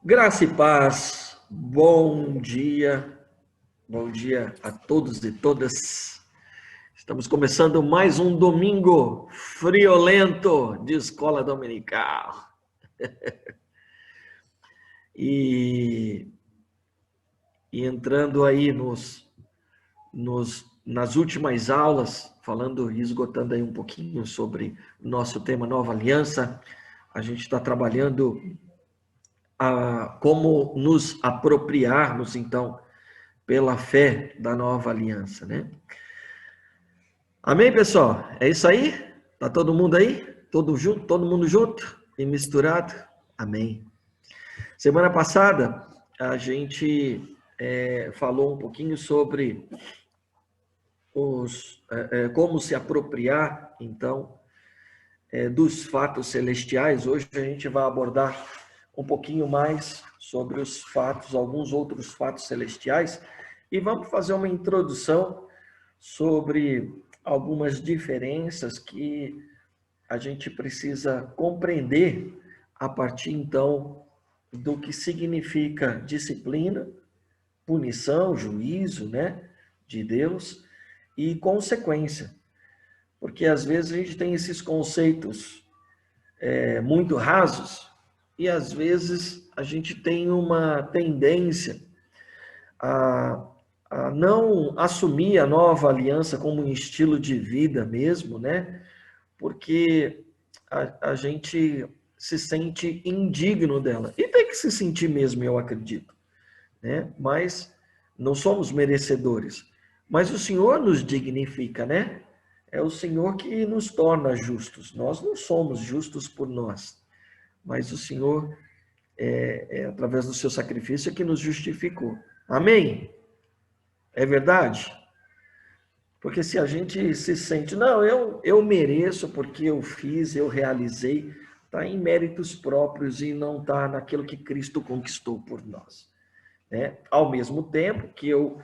Graça e paz, bom dia a todos e todas. Estamos começando mais um domingo friolento de escola dominical. E entrando aí nas últimas aulas, esgotando aí um pouquinho sobre o nosso tema Nova Aliança, a gente está trabalhando como nos apropriarmos, então, pela fé da nova aliança, né? Amém, pessoal? É isso aí? Tá todo mundo aí? Todo mundo junto e misturado? Amém. Semana passada, a gente falou um pouquinho sobre como se apropriar, então, dos fatos celestiais. Hoje a gente vai abordar um pouquinho mais sobre os fatos, alguns outros fatos celestiais, e vamos fazer uma introdução sobre algumas diferenças que a gente precisa compreender a partir, então, do que significa disciplina, punição, juízo, né, de Deus e consequência. Porque às vezes a gente tem esses conceitos muito rasos e às vezes a gente tem uma tendência a, a não assumir a nova aliança como um estilo de vida mesmo, né? Porque a gente se sente indigno dela. E tem que se sentir mesmo, eu acredito, né? Mas não somos merecedores. Mas o Senhor nos dignifica, né? É o Senhor que nos torna justos. Nós não somos justos por nós, mas o Senhor, através do seu sacrifício, é que nos justificou. Amém? É verdade? Porque se a gente se sente, não, eu mereço porque eu fiz, eu realizei, está em méritos próprios e não está naquilo que Cristo conquistou por nós. Né? Ao mesmo tempo que eu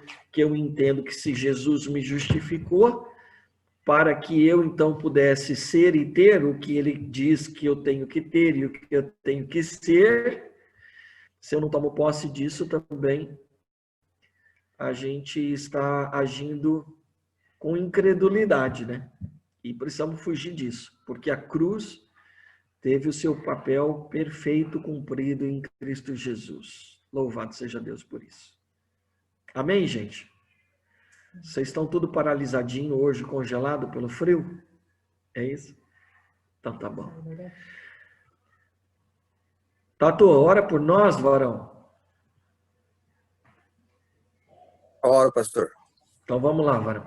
entendo que se Jesus me justificou, para que eu então pudesse ser e ter o que ele diz que eu tenho que ter e o que eu tenho que ser, se eu não tomo posse disso também, a gente está agindo com incredulidade, né? E precisamos fugir disso, porque a cruz teve o seu papel perfeito cumprido em Cristo Jesus. Louvado seja Deus por isso. Amém, gente? Vocês estão tudo paralisadinho hoje, congelado pelo frio? É isso? Então tá bom. Tatu, ora por nós, varão. Ora, pastor. Então vamos lá, varão.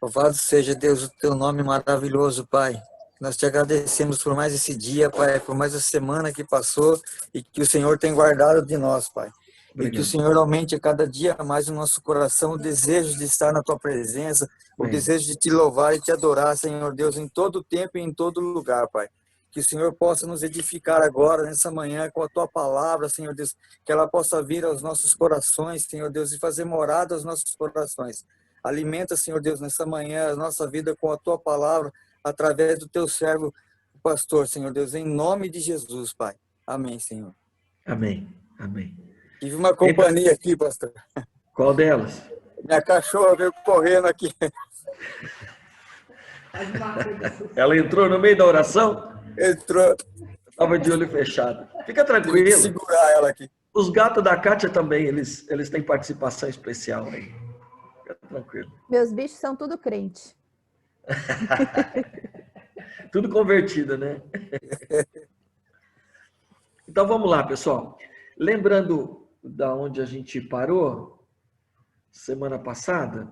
Louvado seja Deus, o teu nome maravilhoso, Pai. Nós te agradecemos por mais esse dia, Pai, por mais a semana que passou e que o Senhor tem guardado de nós, Pai. Obrigado. E que o Senhor aumente a cada dia mais o nosso coração, o desejo de estar na tua presença, o desejo de te louvar e te adorar, Senhor Deus, em todo tempo e em todo lugar, Pai. Que o Senhor possa nos edificar agora, nessa manhã, com a tua palavra, Senhor Deus, que ela possa vir aos nossos corações, Senhor Deus, e fazer morada aos nossos corações. Alimenta, Senhor Deus, nessa manhã a nossa vida com a tua palavra, através do teu servo, o pastor, Senhor Deus, em nome de Jesus, Pai. Amém, Senhor. Amém, amém. Tive uma companhia aqui, pastor. Qual delas? Minha cachorra veio correndo aqui. Ela entrou no meio da oração? Entrou. Estava de olho fechado. Fica Tive que tranquilo. segurar ela aqui. Os gatos da Kátia também, eles têm participação especial aí. Fica tranquilo. Meus bichos são tudo crente. Tudo convertido, né? Então vamos lá, pessoal. Lembrando da onde a gente parou semana passada,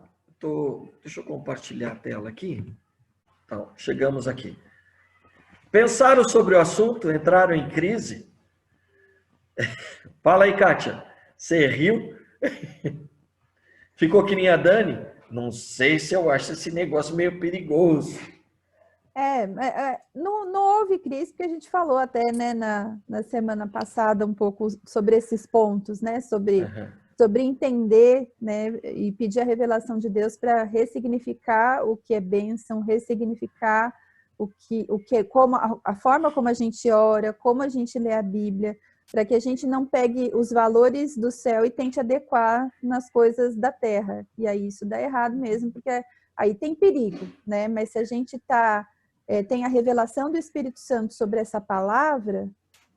deixa eu compartilhar a tela aqui. Então, chegamos aqui. Pensaram sobre o assunto, entraram em crise? Fala aí, Kátia. Você riu? Ficou que nem a Dani? Não sei se eu acho esse negócio meio perigoso. Não houve crise, porque a gente falou até, né, na semana passada um pouco sobre esses pontos, né, sobre entender, né, e pedir a revelação de Deus para ressignificar o que é bênção, ressignificar como a forma como a gente ora, como a gente lê a Bíblia, para que a gente não pegue os valores do céu e tente adequar nas coisas da terra. E aí isso dá errado mesmo, porque aí tem perigo, né? Mas se a gente tem a revelação do Espírito Santo sobre essa palavra,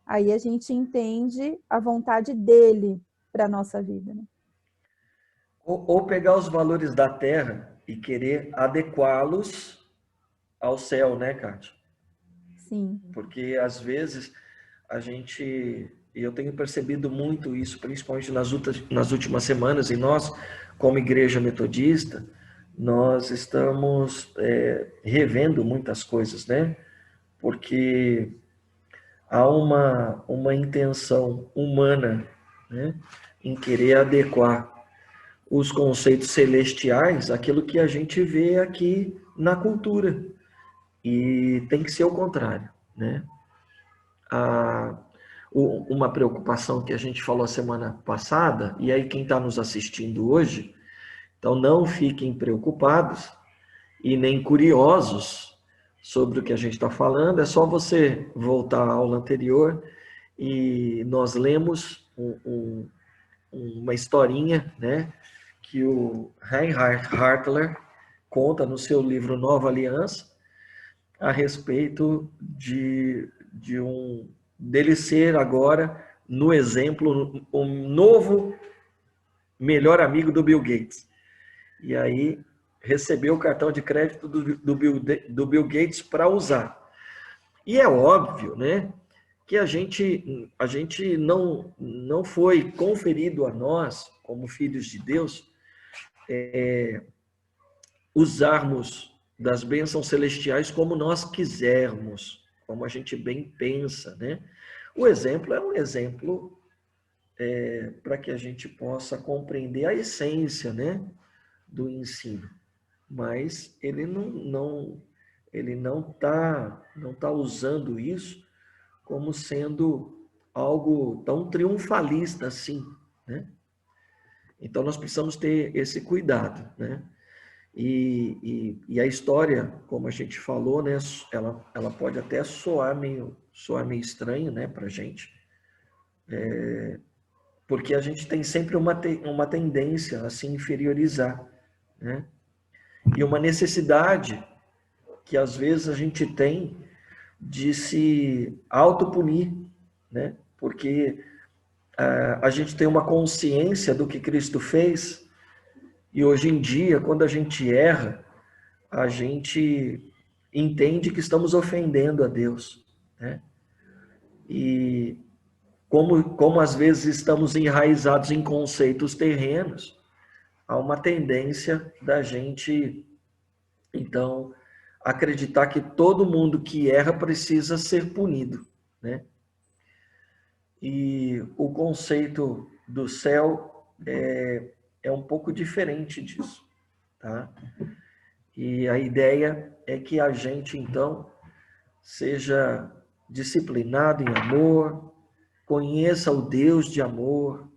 aí a gente entende a vontade dele para a nossa vida, né? Ou pegar os valores da terra e querer adequá-los ao céu, né, Kátia? Sim. Porque às vezes e eu tenho percebido muito isso, principalmente nas últimas semanas, e nós, como igreja metodista, nós estamos revendo muitas coisas, né? Porque há uma intenção humana, né, em querer adequar os conceitos celestiais àquilo que a gente vê aqui na cultura. E tem que ser o contrário, né? Uma preocupação que a gente falou a semana passada, e aí quem está nos assistindo hoje, então não fiquem preocupados e nem curiosos sobre o que a gente está falando, é só você voltar à aula anterior e nós lemos uma historinha, né, que o Reinhard Hartler conta no seu livro Nova Aliança, a respeito dele ser agora, no exemplo, um novo melhor amigo do Bill Gates. E aí recebeu o cartão de crédito do Bill Gates para usar. E é óbvio, né, que a gente não foi conferido a nós, como filhos de Deus, usarmos das bênçãos celestiais como nós quisermos, como a gente bem pensa, né? O exemplo é um exemplo para que a gente possa compreender a essência, né, do ensino, mas ele não tá usando isso como sendo algo tão triunfalista assim, né? Então nós precisamos ter esse cuidado, né? E a história, como a gente falou, né, ela pode até soar meio estranho, né, para a gente, porque a gente tem sempre uma tendência a se inferiorizar, né? E uma necessidade que às vezes a gente tem de se autopunir, né? Porque a gente tem uma consciência do que Cristo fez, e hoje em dia, quando a gente erra, a gente entende que estamos ofendendo a Deus, né? E como às vezes estamos enraizados em conceitos terrenos, há uma tendência da gente, então, acreditar que todo mundo que erra precisa ser punido, né? E o conceito do céu é um pouco diferente disso, tá? E a ideia é que a gente, então, seja disciplinado em amor, conheça o Deus de amor,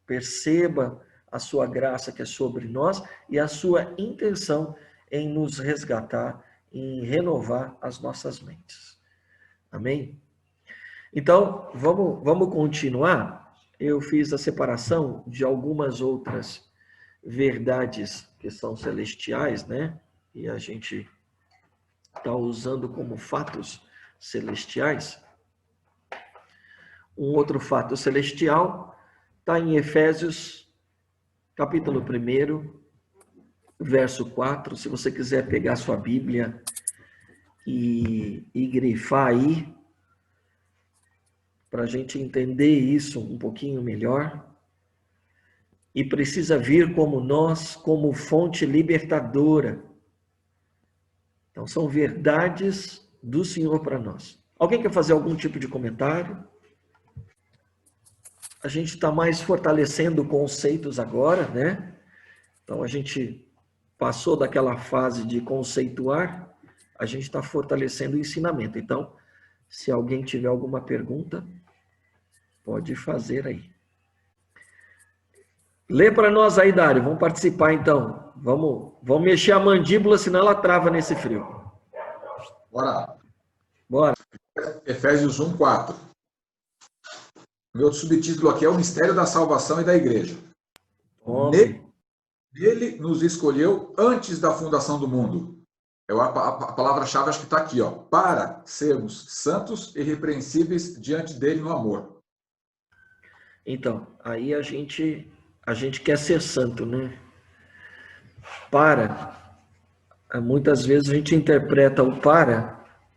perceba a sua graça que é sobre nós e a sua intenção em nos resgatar, em renovar as nossas mentes. Amém? Então, vamos continuar. Eu fiz a separação de algumas outras verdades que são celestiais, né? E a gente está usando como fatos celestiais. Um outro fato celestial está em Efésios, capítulo 1, verso 4. Se você quiser pegar sua Bíblia e grifar aí, para a gente entender isso um pouquinho melhor. E precisa vir como nós, como fonte libertadora. Então, são verdades do Senhor para nós. Alguém quer fazer algum tipo de comentário? A gente está mais fortalecendo conceitos agora, né? Então, a gente passou daquela fase de conceituar, a gente está fortalecendo o ensinamento. Então, se alguém tiver alguma pergunta, pode fazer aí. Lê para nós aí, Dário. Vamos participar, então. Vamos mexer a mandíbula, senão ela trava nesse frio. Bora. Bora. Efésios 1, 4. Meu subtítulo aqui é o mistério da salvação e da igreja. Nele nos escolheu antes da fundação do mundo. A palavra-chave acho que está aqui, ó. Para sermos santos e irrepreensíveis diante dele no amor. Então, aí a gente quer ser santo, né? Muitas vezes a gente interpreta o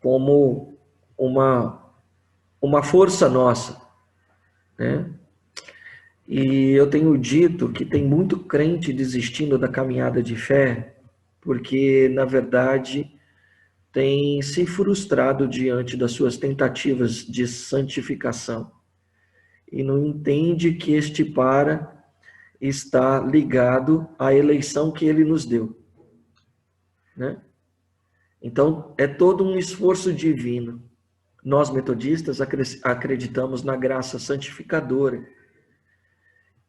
como uma força nossa, né? E eu tenho dito que tem muito crente desistindo da caminhada de fé, porque, na verdade, tem se frustrado diante das suas tentativas de santificação e não entende que este está ligado à eleição que ele nos deu, né? Então, é todo um esforço divino. Nós, metodistas, acreditamos na graça santificadora,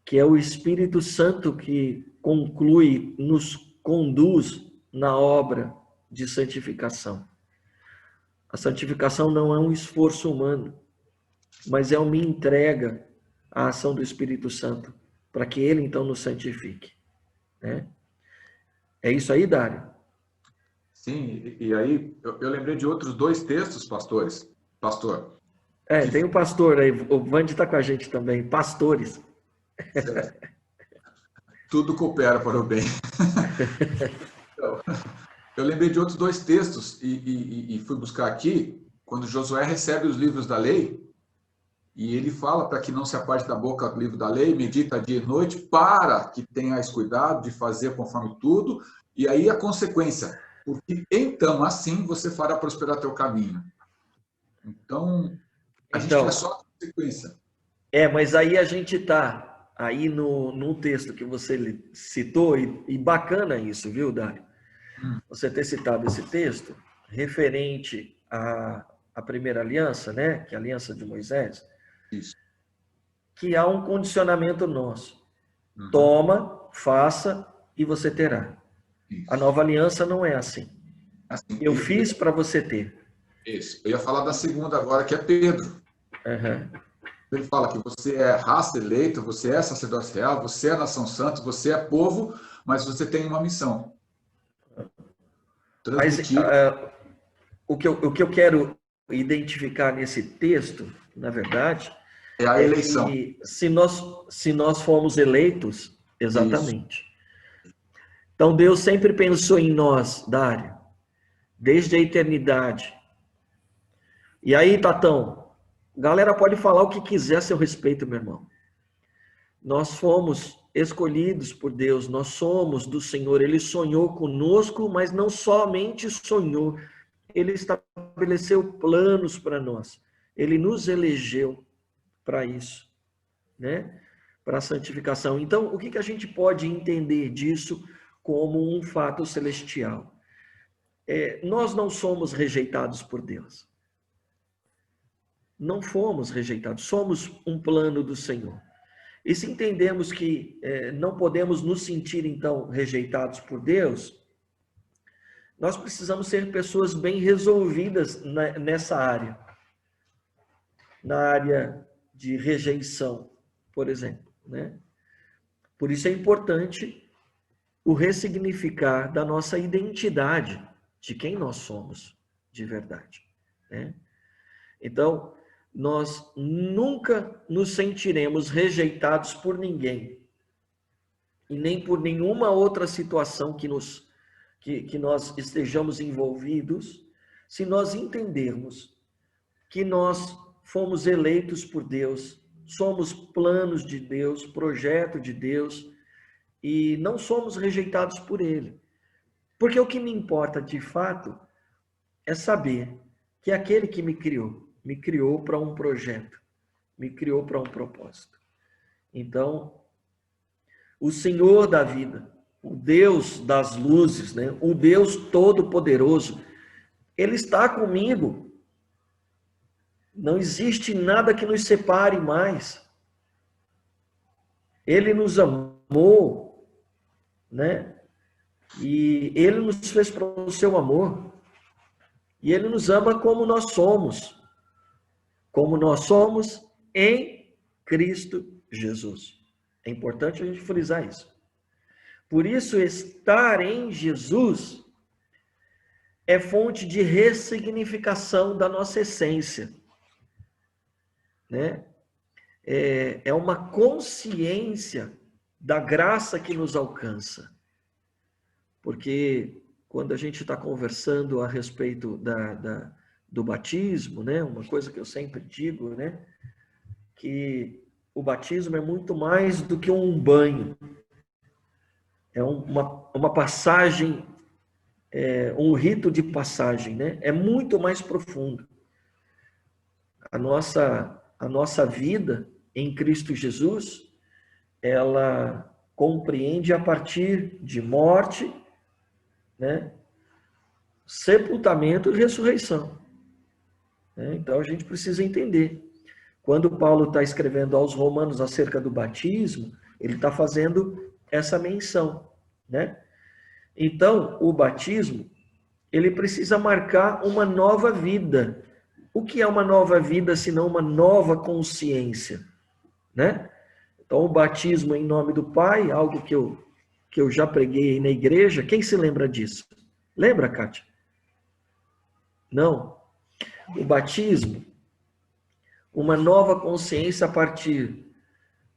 que é o Espírito Santo que conclui, nos conduz na obra de santificação. A santificação não é um esforço humano, mas é uma entrega à ação do Espírito Santo, para que ele então nos santifique, né? É isso aí, Dário? Sim, e aí eu lembrei de outros 2 textos, pastor. Tem o pastor aí, o Vande está com a gente também, pastores. Tudo coopera para o bem. Então, eu lembrei de outros 2 textos e fui buscar aqui, quando Josué recebe os livros da lei, e ele fala para que não se aparte da boca do livro da lei, medita dia e noite, para que tenhais cuidado de fazer conforme tudo, e aí a consequência, porque então assim você fará prosperar teu caminho. Então, a gente quer só a consequência. Mas aí a gente está aí no texto que você citou, e bacana isso, viu, Dário? Você ter citado esse texto, referente à primeira aliança, né? Que é a aliança de Moisés. Isso. Que há um condicionamento nosso. Toma, faça e você terá. Isso. A nova aliança não é assim. Eu fiz para você ter. Isso. Eu ia falar da segunda agora, que é Pedro. Ele fala que você é raça eleita, você é sacerdócio real, você é nação santa, você é povo, mas você tem uma missão. Transmitir. Mas o que eu quero identificar nesse texto, na verdade, é a eleição. Que se nós formos eleitos, exatamente. Isso. Então Deus sempre pensou em nós, Dário, desde a eternidade. E aí, Tatão, galera pode falar o que quiser a seu respeito, meu irmão. Nós fomos escolhidos por Deus, nós somos do Senhor. Ele sonhou conosco, mas não somente sonhou, ele estabeleceu planos para nós. Ele nos elegeu para isso, né? Para a santificação. Então, o que a gente pode entender disso como um fato celestial? Nós não somos rejeitados por Deus. Não fomos rejeitados, somos um plano do Senhor. E se entendemos que não podemos nos sentir, então, rejeitados por Deus, nós precisamos ser pessoas bem resolvidas nessa área. Na área de rejeição, por exemplo, né? Por isso é importante o ressignificar da nossa identidade, de quem nós somos de verdade, né? Então, nós nunca nos sentiremos rejeitados por ninguém e nem por nenhuma outra situação que nós estejamos envolvidos, se nós entendermos que nós fomos eleitos por Deus, somos planos de Deus, projeto de Deus, e não somos rejeitados por Ele. Porque o que me importa de fato é saber que aquele que me criou para um projeto, me criou para um propósito. Então, o Senhor da vida, o Deus das luzes, né? O Deus Todo-Poderoso, Ele está comigo. Não existe nada que nos separe mais. Ele nos amou, né? E Ele nos fez para o seu amor. E ele nos ama como nós somos em Cristo Jesus. É importante a gente frisar isso. Por isso, estar em Jesus é fonte de ressignificação da nossa essência, né? É uma consciência da graça que nos alcança. Porque quando a gente está conversando a respeito do batismo, né? Uma coisa que eu sempre digo, né? Que o batismo é muito mais do que um banho. É uma passagem, um rito de passagem, né? É muito mais profundo. A nossa vida em Cristo Jesus, ela compreende a partir de morte, né? Sepultamento e ressurreição. Então a gente precisa entender. Quando Paulo está escrevendo aos Romanos acerca do batismo, ele está fazendo essa menção, né? Então, o batismo, ele precisa marcar uma nova vida. O que é uma nova vida, senão uma nova consciência, né? Então, o batismo em nome do Pai, algo que eu já preguei na igreja, quem se lembra disso? Lembra, Kátia? Não. O batismo, uma nova consciência a partir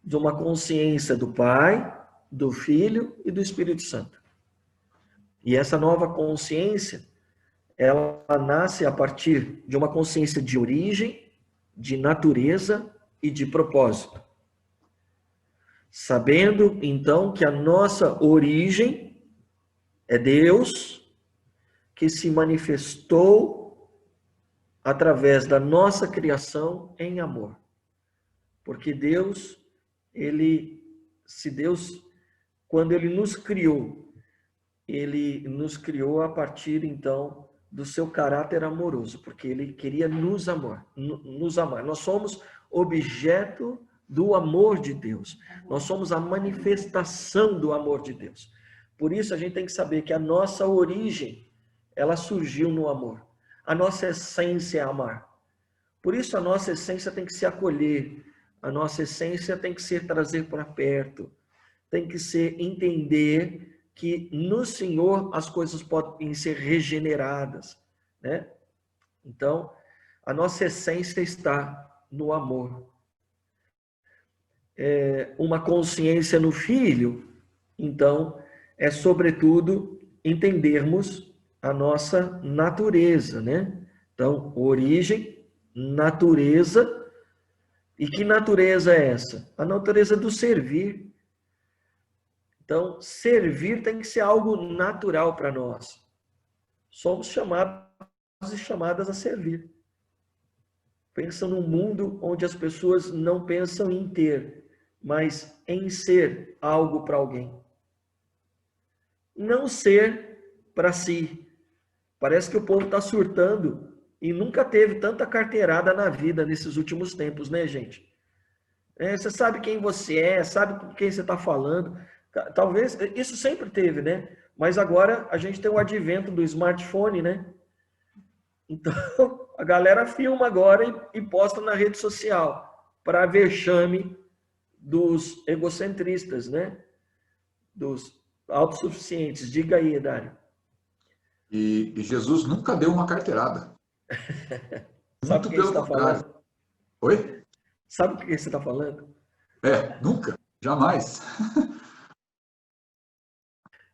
de uma consciência do Pai, do Filho e do Espírito Santo. E essa nova consciência, ela nasce a partir de uma consciência de origem, de natureza e de propósito. Sabendo, então, que a nossa origem é Deus, que se manifestou através da nossa criação em amor. Porque Deus, quando Ele nos criou a partir, então, do seu caráter amoroso, porque Ele queria nos amar. Nós somos objeto do amor de Deus. Nós somos a manifestação do amor de Deus. Por isso, a gente tem que saber que a nossa origem, ela surgiu no amor. A nossa essência é amar. Por isso, a nossa essência tem que se acolher. A nossa essência tem que ser trazer para perto. Tem que ser entender que no Senhor as coisas podem ser regeneradas, né? Então, a nossa essência está no amor. Uma consciência no Filho, então, é sobretudo entendermos a nossa natureza, né? Então, origem, natureza. E que natureza é essa? A natureza do servir. Então, servir tem que ser algo natural para nós. Somos chamados e chamadas a servir. Pensa num mundo onde as pessoas não pensam em ter, mas em ser algo para alguém. Não ser para si. Parece que o povo está surtando e nunca teve tanta carteirada na vida nesses últimos tempos, né, gente? Você sabe quem você é, sabe com quem você está falando. Talvez, isso sempre teve, né? Mas agora a gente tem o advento do smartphone, né? Então, a galera filma agora e posta na rede social para vexame dos egocentristas, né? Dos autossuficientes. Diga aí, Dário. E Jesus nunca deu uma carteirada. Sabe o que você está falando? Oi? Sabe o que você está falando? Nunca, jamais.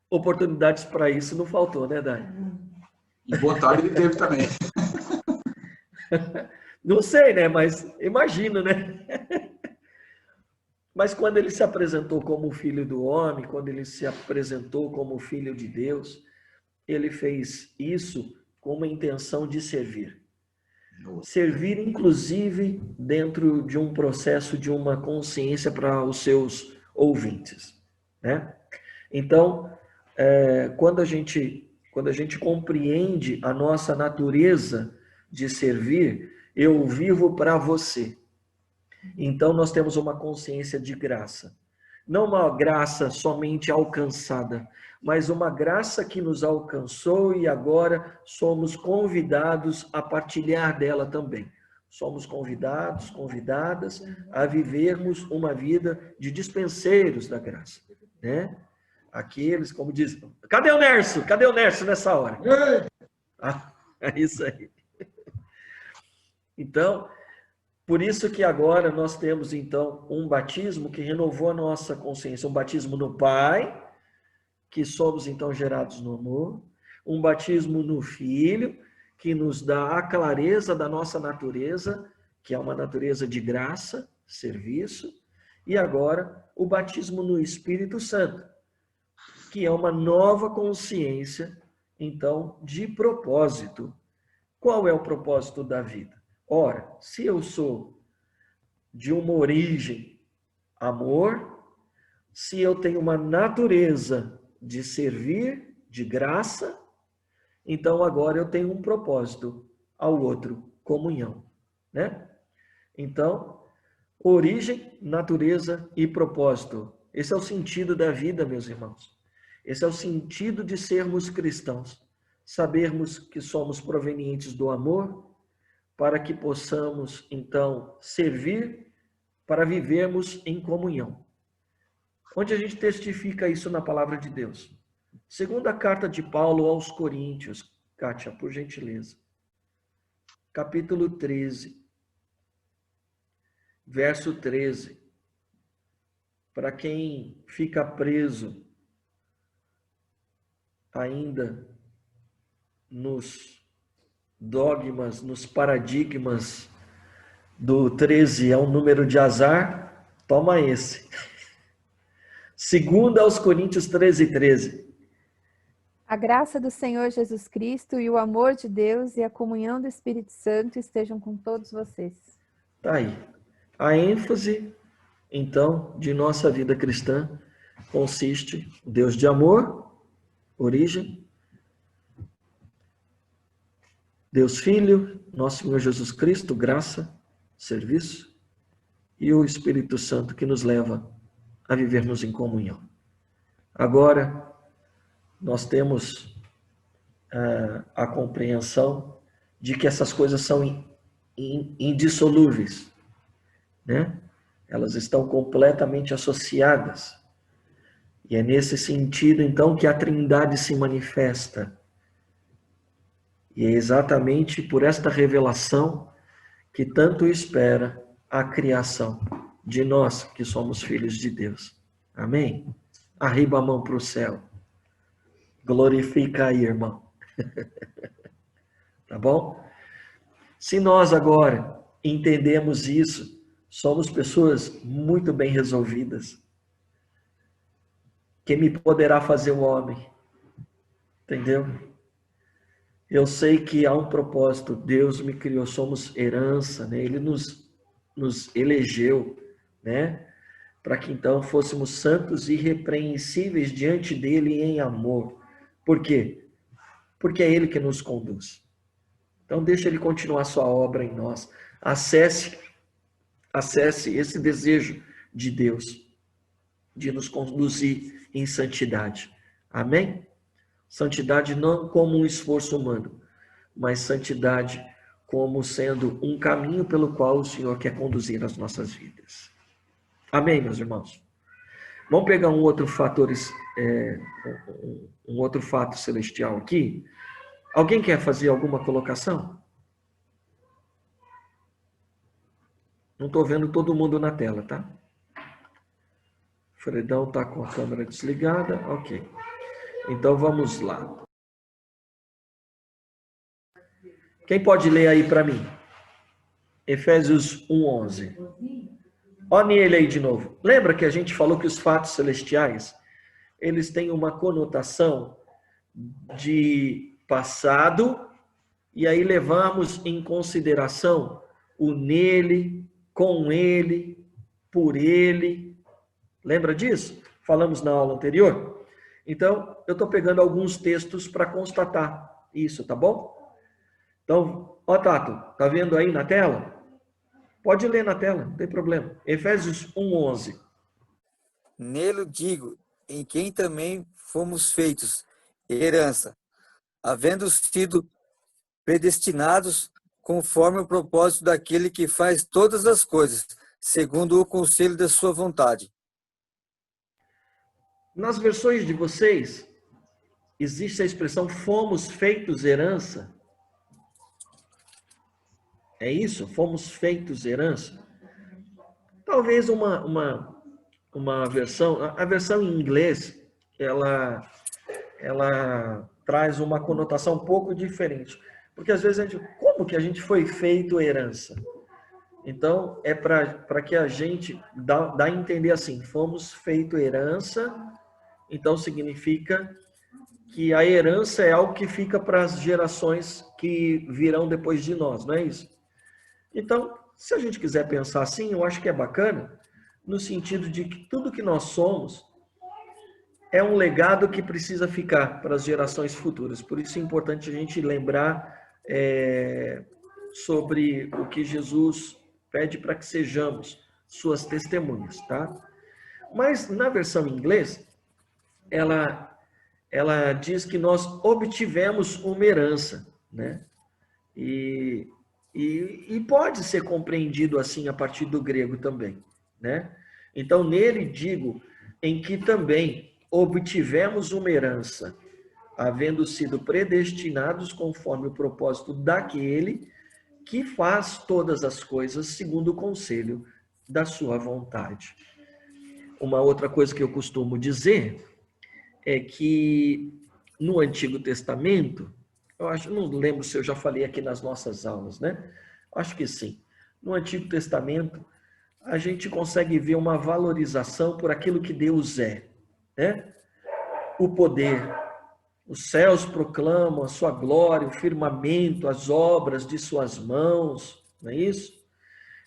Oportunidades para isso não faltou, né, Dário? E boa tarde ele teve também. Não sei, né? Mas imagino, né? Mas quando ele se apresentou como filho do homem, quando ele se apresentou como filho de Deus, ele fez isso com uma intenção de servir. Servir, inclusive, dentro de um processo de uma consciência para os seus ouvintes, né? Então, quando a gente compreende a nossa natureza de servir, eu vivo para você. Então, nós temos uma consciência de graça. Não uma graça somente alcançada, mas uma graça que nos alcançou e agora somos convidados a partilhar dela também. Somos convidados, convidadas a vivermos uma vida de dispenseiros da graça, né? Aqueles, como diz, cadê o Nércio? Cadê o Nércio nessa hora? Ah, é isso aí. Então, por isso que agora nós temos, então, um batismo que renovou a nossa consciência. Um batismo no Pai, que somos, então, gerados no amor. Um batismo no Filho, que nos dá a clareza da nossa natureza, que é uma natureza de graça, serviço. E agora, o batismo no Espírito Santo, que é uma nova consciência, então, de propósito. Qual é o propósito da vida? Ora, se eu sou de uma origem amor, se eu tenho uma natureza de servir, de graça, então agora eu tenho um propósito ao outro, comunhão, né? Então, origem, natureza e propósito. Esse é o sentido da vida, meus irmãos. Esse é o sentido de sermos cristãos. Sabermos que somos provenientes do amor, para que possamos, então, servir, para vivermos em comunhão. Onde a gente testifica isso na palavra de Deus? Segunda carta de Paulo aos Coríntios, Kátia, por gentileza. Capítulo 13, verso 13. Para quem fica preso ainda nos dogmas, nos paradigmas do 13 é um número de azar, toma esse. Segunda aos Coríntios 13:13. A graça do Senhor Jesus Cristo e o amor de Deus e a comunhão do Espírito Santo estejam com todos vocês. Tá aí. A ênfase, então, de nossa vida cristã consiste em Deus de amor, origem, Deus Filho, nosso Senhor Jesus Cristo, graça, serviço, e o Espírito Santo que nos leva a vivermos em comunhão. Agora, nós temos a compreensão de que essas coisas são indissolúveis, né? Elas estão completamente associadas. E é nesse sentido, então, que a Trindade se manifesta. E é exatamente por esta revelação que tanto espera a criação de nós, que somos filhos de Deus. Amém? Arriba a mão para o céu. Glorifica aí, irmão. Tá bom? Se nós agora entendemos isso, somos pessoas muito bem resolvidas. Quem me poderá fazer o homem? Entendeu? Eu sei que há um propósito. Deus me criou, somos herança, né? Ele nos elegeu, né? Para que então fôssemos santos e irrepreensíveis diante dele em amor. Por quê? Porque é ele que nos conduz. Então deixa ele continuar sua obra em nós. Acesse esse desejo de Deus de nos conduzir em santidade. Amém? Santidade não como um esforço humano, mas santidade como sendo um caminho pelo qual o Senhor quer conduzir as nossas vidas. Amém, meus irmãos? Vamos pegar um outro fator celestial aqui. Alguém quer fazer alguma colocação? Não estou vendo todo mundo na tela, tá? Fredão está com a câmera desligada. Ok. Então vamos lá. Quem pode ler aí para mim? Efésios 1:11. Olha nele aí de novo. Lembra que a gente falou que os fatos celestiais, eles têm uma conotação de passado, e aí levamos em consideração o nele, com ele, por ele. Lembra disso? Falamos na aula anterior? Então, eu estou pegando alguns textos para constatar isso, tá bom? Então, ó Tato, tá vendo aí na tela? Pode ler na tela, não tem problema. Efésios 1:11. Nele digo, em quem também fomos feitos herança, havendo sido predestinados conforme o propósito daquele que faz todas as coisas, segundo o conselho da sua vontade. Nas versões de vocês, existe a expressão fomos feitos herança? É isso? Fomos feitos herança? Talvez uma versão, a versão em inglês, ela traz uma conotação um pouco diferente. Porque às vezes a gente, como que a gente foi feito herança? Então, é para que a gente dá a entender assim, fomos feito herança, então significa que a herança é algo que fica para as gerações que virão depois de nós, não é isso? Então, se a gente quiser pensar assim, eu acho que é bacana, no sentido de que tudo que nós somos é um legado que precisa ficar para as gerações futuras. Por isso é importante a gente lembrar sobre o que Jesus pede para que sejamos suas testemunhas, tá? Mas na versão em inglês, ela diz que nós obtivemos uma herança, né? E pode ser compreendido assim a partir do grego também, né? Então, nele digo, em que também obtivemos uma herança, havendo sido predestinados conforme o propósito daquele que faz todas as coisas segundo o conselho da sua vontade. Uma outra coisa que eu costumo dizer é que no Antigo Testamento, não lembro se eu já falei aqui nas nossas aulas, né? Acho que sim. No Antigo Testamento, a gente consegue ver uma valorização por aquilo que Deus é, né? O poder. Os céus proclamam a sua glória, o firmamento, as obras de suas mãos, não é isso?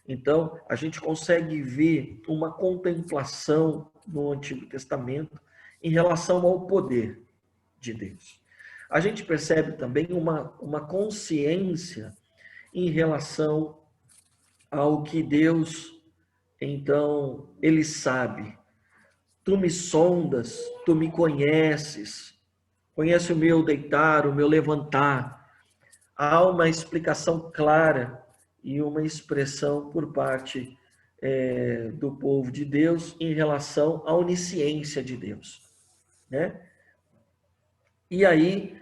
Então, a gente consegue ver uma contemplação no Antigo Testamento em relação ao poder de Deus. A gente percebe também uma consciência em relação ao que Deus, então, Ele sabe. Tu me sondas, tu me conheces, conhece o meu deitar, o meu levantar. Há uma explicação clara e uma expressão por parte do povo de Deus em relação à onisciência de Deus, né? E aí,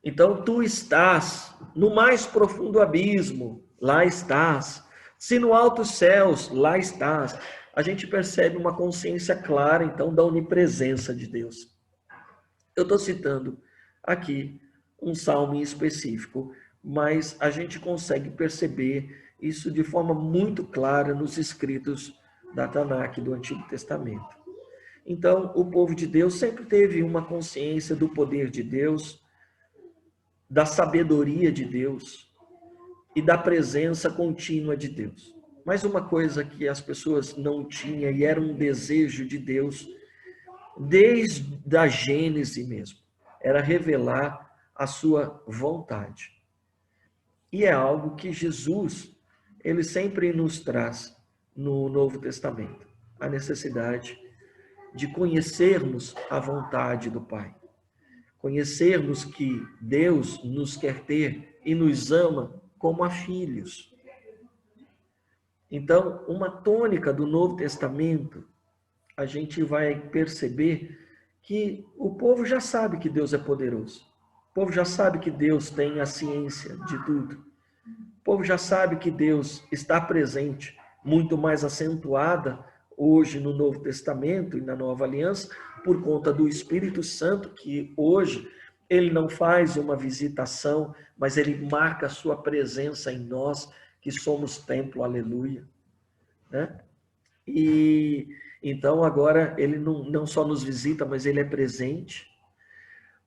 então, tu estás no mais profundo abismo, lá estás. Se no altos céus, lá estás. A gente percebe uma consciência clara, então, da onipresença de Deus. Eu estou citando aqui um salmo em específico, mas a gente consegue perceber isso de forma muito clara nos escritos da Tanakh, do Antigo Testamento. Então, o povo de Deus sempre teve uma consciência do poder de Deus, da sabedoria de Deus e da presença contínua de Deus. Mas uma coisa que as pessoas não tinham e era um desejo de Deus, desde a Gênese mesmo, era revelar a sua vontade. E é algo que Jesus, ele sempre nos traz no Novo Testamento, a necessidade de conhecermos a vontade do Pai. Conhecermos que Deus nos quer ter e nos ama como a filhos. Então, uma tônica do Novo Testamento, a gente vai perceber que o povo já sabe que Deus é poderoso. O povo já sabe que Deus tem a ciência de tudo. O povo já sabe que Deus está presente, muito mais acentuada hoje no Novo Testamento e na Nova Aliança, por conta do Espírito Santo, que hoje ele não faz uma visitação, mas ele marca a sua presença em nós, que somos templo, aleluia, né? E então agora ele não só nos visita, mas ele é presente,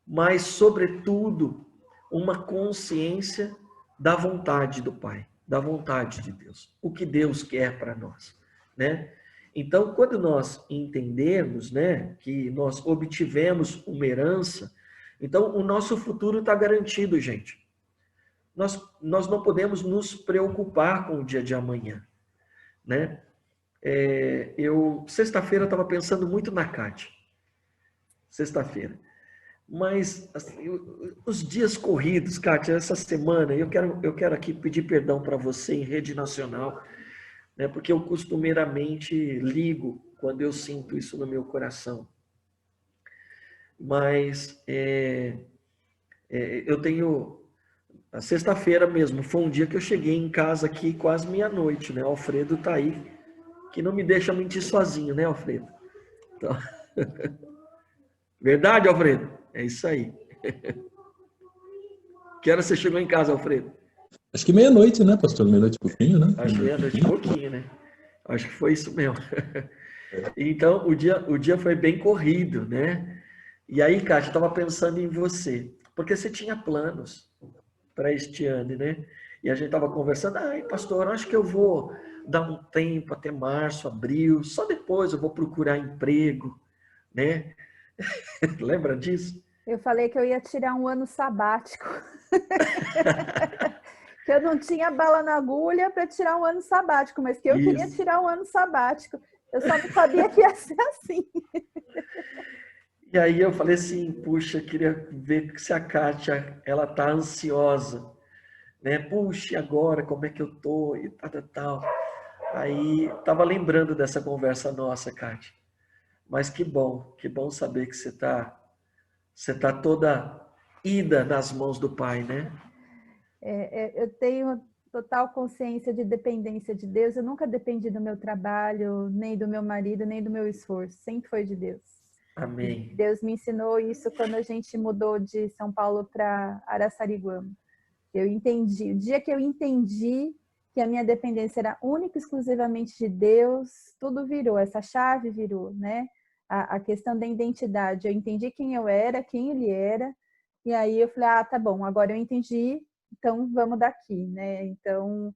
mas sobretudo uma consciência da vontade do Pai, da vontade de Deus, o que Deus quer para nós, né? Então, quando nós entendemos, né, que nós obtivemos uma herança, então o nosso futuro está garantido, gente. Nós não podemos nos preocupar com o dia de amanhã, né? Sexta-feira, estava pensando muito na Cátia. Sexta-feira. Mas assim, os dias corridos, Kátia, essa semana, eu quero aqui pedir perdão para você em rede nacional, né, porque eu costumeiramente ligo quando eu sinto isso no meu coração. Mas eu tenho... A sexta-feira mesmo, foi um dia que eu cheguei em casa aqui quase meia-noite, né? O Alfredo tá aí, que não me deixa mentir sozinho, né, Alfredo? Então... Verdade, Alfredo? É isso aí. Que hora você chegou em casa, Alfredo? Acho que meia-noite, né, pastor? Meia-noite e pouquinho, né? Acho que meia-noite e pouquinho, né? Acho que foi isso mesmo. Então, o dia foi bem corrido, né? E aí, Kátia, eu estava pensando em você, porque você tinha planos para este ano, né? E a gente estava conversando, ai, pastor, acho que eu vou dar um tempo até março, abril, só depois eu vou procurar emprego, né? Lembra disso? Eu falei que eu ia tirar um ano sabático. Que eu não tinha bala na agulha para tirar um ano sabático, mas que eu queria tirar um ano sabático. Eu só não sabia que ia ser assim. E aí eu falei assim, puxa, queria ver se a Kátia, ela tá ansiosa, né? Puxa, e agora, como é que eu tô? E tal. Aí, tava lembrando dessa conversa nossa, Kátia. Mas que bom saber que você tá toda ida nas mãos do Pai, né? Eu tenho total consciência de dependência de Deus. Eu nunca dependi do meu trabalho, nem do meu marido, nem do meu esforço. Sempre foi de Deus. Amém. Deus me ensinou isso quando a gente mudou de São Paulo para Araçariguama. Eu entendi. O dia que eu entendi que a minha dependência era única e exclusivamente de Deus, tudo virou. Essa chave virou, né? A questão da identidade. Eu entendi quem eu era, quem ele era. E aí eu falei, tá bom, agora eu entendi, então vamos daqui, né? Então,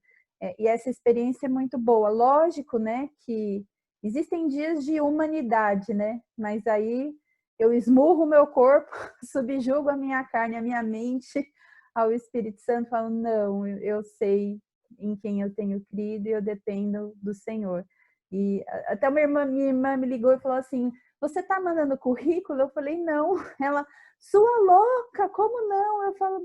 e essa experiência é muito boa. Lógico, né, que existem dias de humanidade, né? Mas aí eu esmurro o meu corpo, subjugo a minha carne, a minha mente ao Espírito Santo, falo, não, eu sei em quem eu tenho crido e eu dependo do Senhor. E até minha irmã me ligou e falou assim, você tá mandando currículo? Eu falei, não. Ela, sua louca, como não? Eu falo,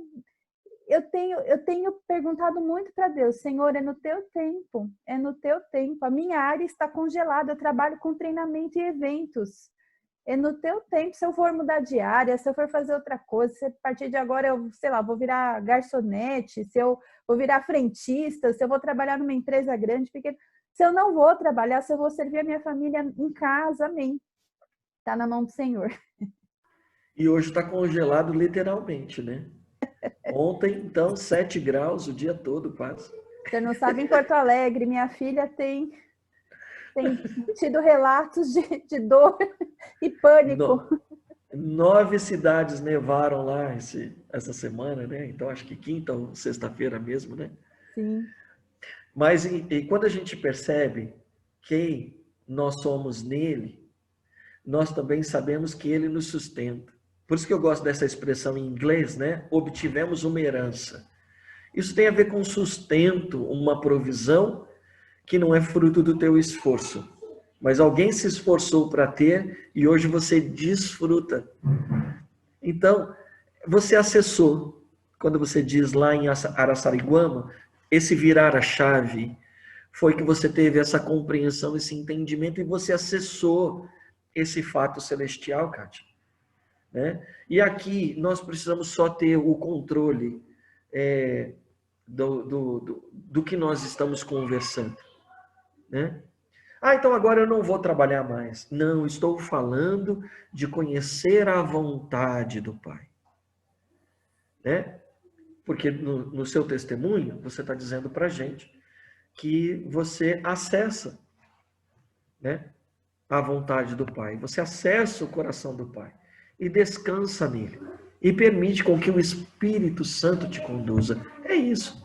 eu tenho perguntado muito para Deus, Senhor, é no teu tempo, é no teu tempo. A minha área está congelada, eu trabalho com treinamento e eventos. É no teu tempo, se eu for mudar de área, se eu for fazer outra coisa, se a partir de agora eu, sei lá, vou virar garçonete, se eu vou virar frentista, se eu vou trabalhar numa empresa grande, pequena, se eu não vou trabalhar, se eu vou servir a minha família em casa, amém. Está na mão do Senhor. E hoje está congelado literalmente, né? Ontem, então, 7 graus o dia todo, quase. Você não sabe, em Porto Alegre, minha filha tem tido relatos de dor e pânico. 9 cidades nevaram lá essa semana, né? Então, acho que quinta ou sexta-feira mesmo, né? Sim. Mas e quando a gente percebe quem nós somos nele, nós também sabemos que ele nos sustenta. Por isso que eu gosto dessa expressão em inglês, né? Obtivemos uma herança. Isso tem a ver com sustento, uma provisão que não é fruto do teu esforço. Mas alguém se esforçou para ter e hoje você desfruta. Então, você acessou, quando você diz lá em Araçariguama, esse virar a chave, foi que você teve essa compreensão, esse entendimento e você acessou esse fato celestial, Kátia. Né? E aqui nós precisamos só ter o controle do que nós estamos conversando. Né? Então agora eu não vou trabalhar mais. Não, estou falando de conhecer a vontade do Pai. Né? Porque no seu testemunho, você está dizendo para a gente que você acessa, né, a vontade do Pai. Você acessa o coração do Pai e descansa nele. E permite com que o Espírito Santo te conduza. É isso.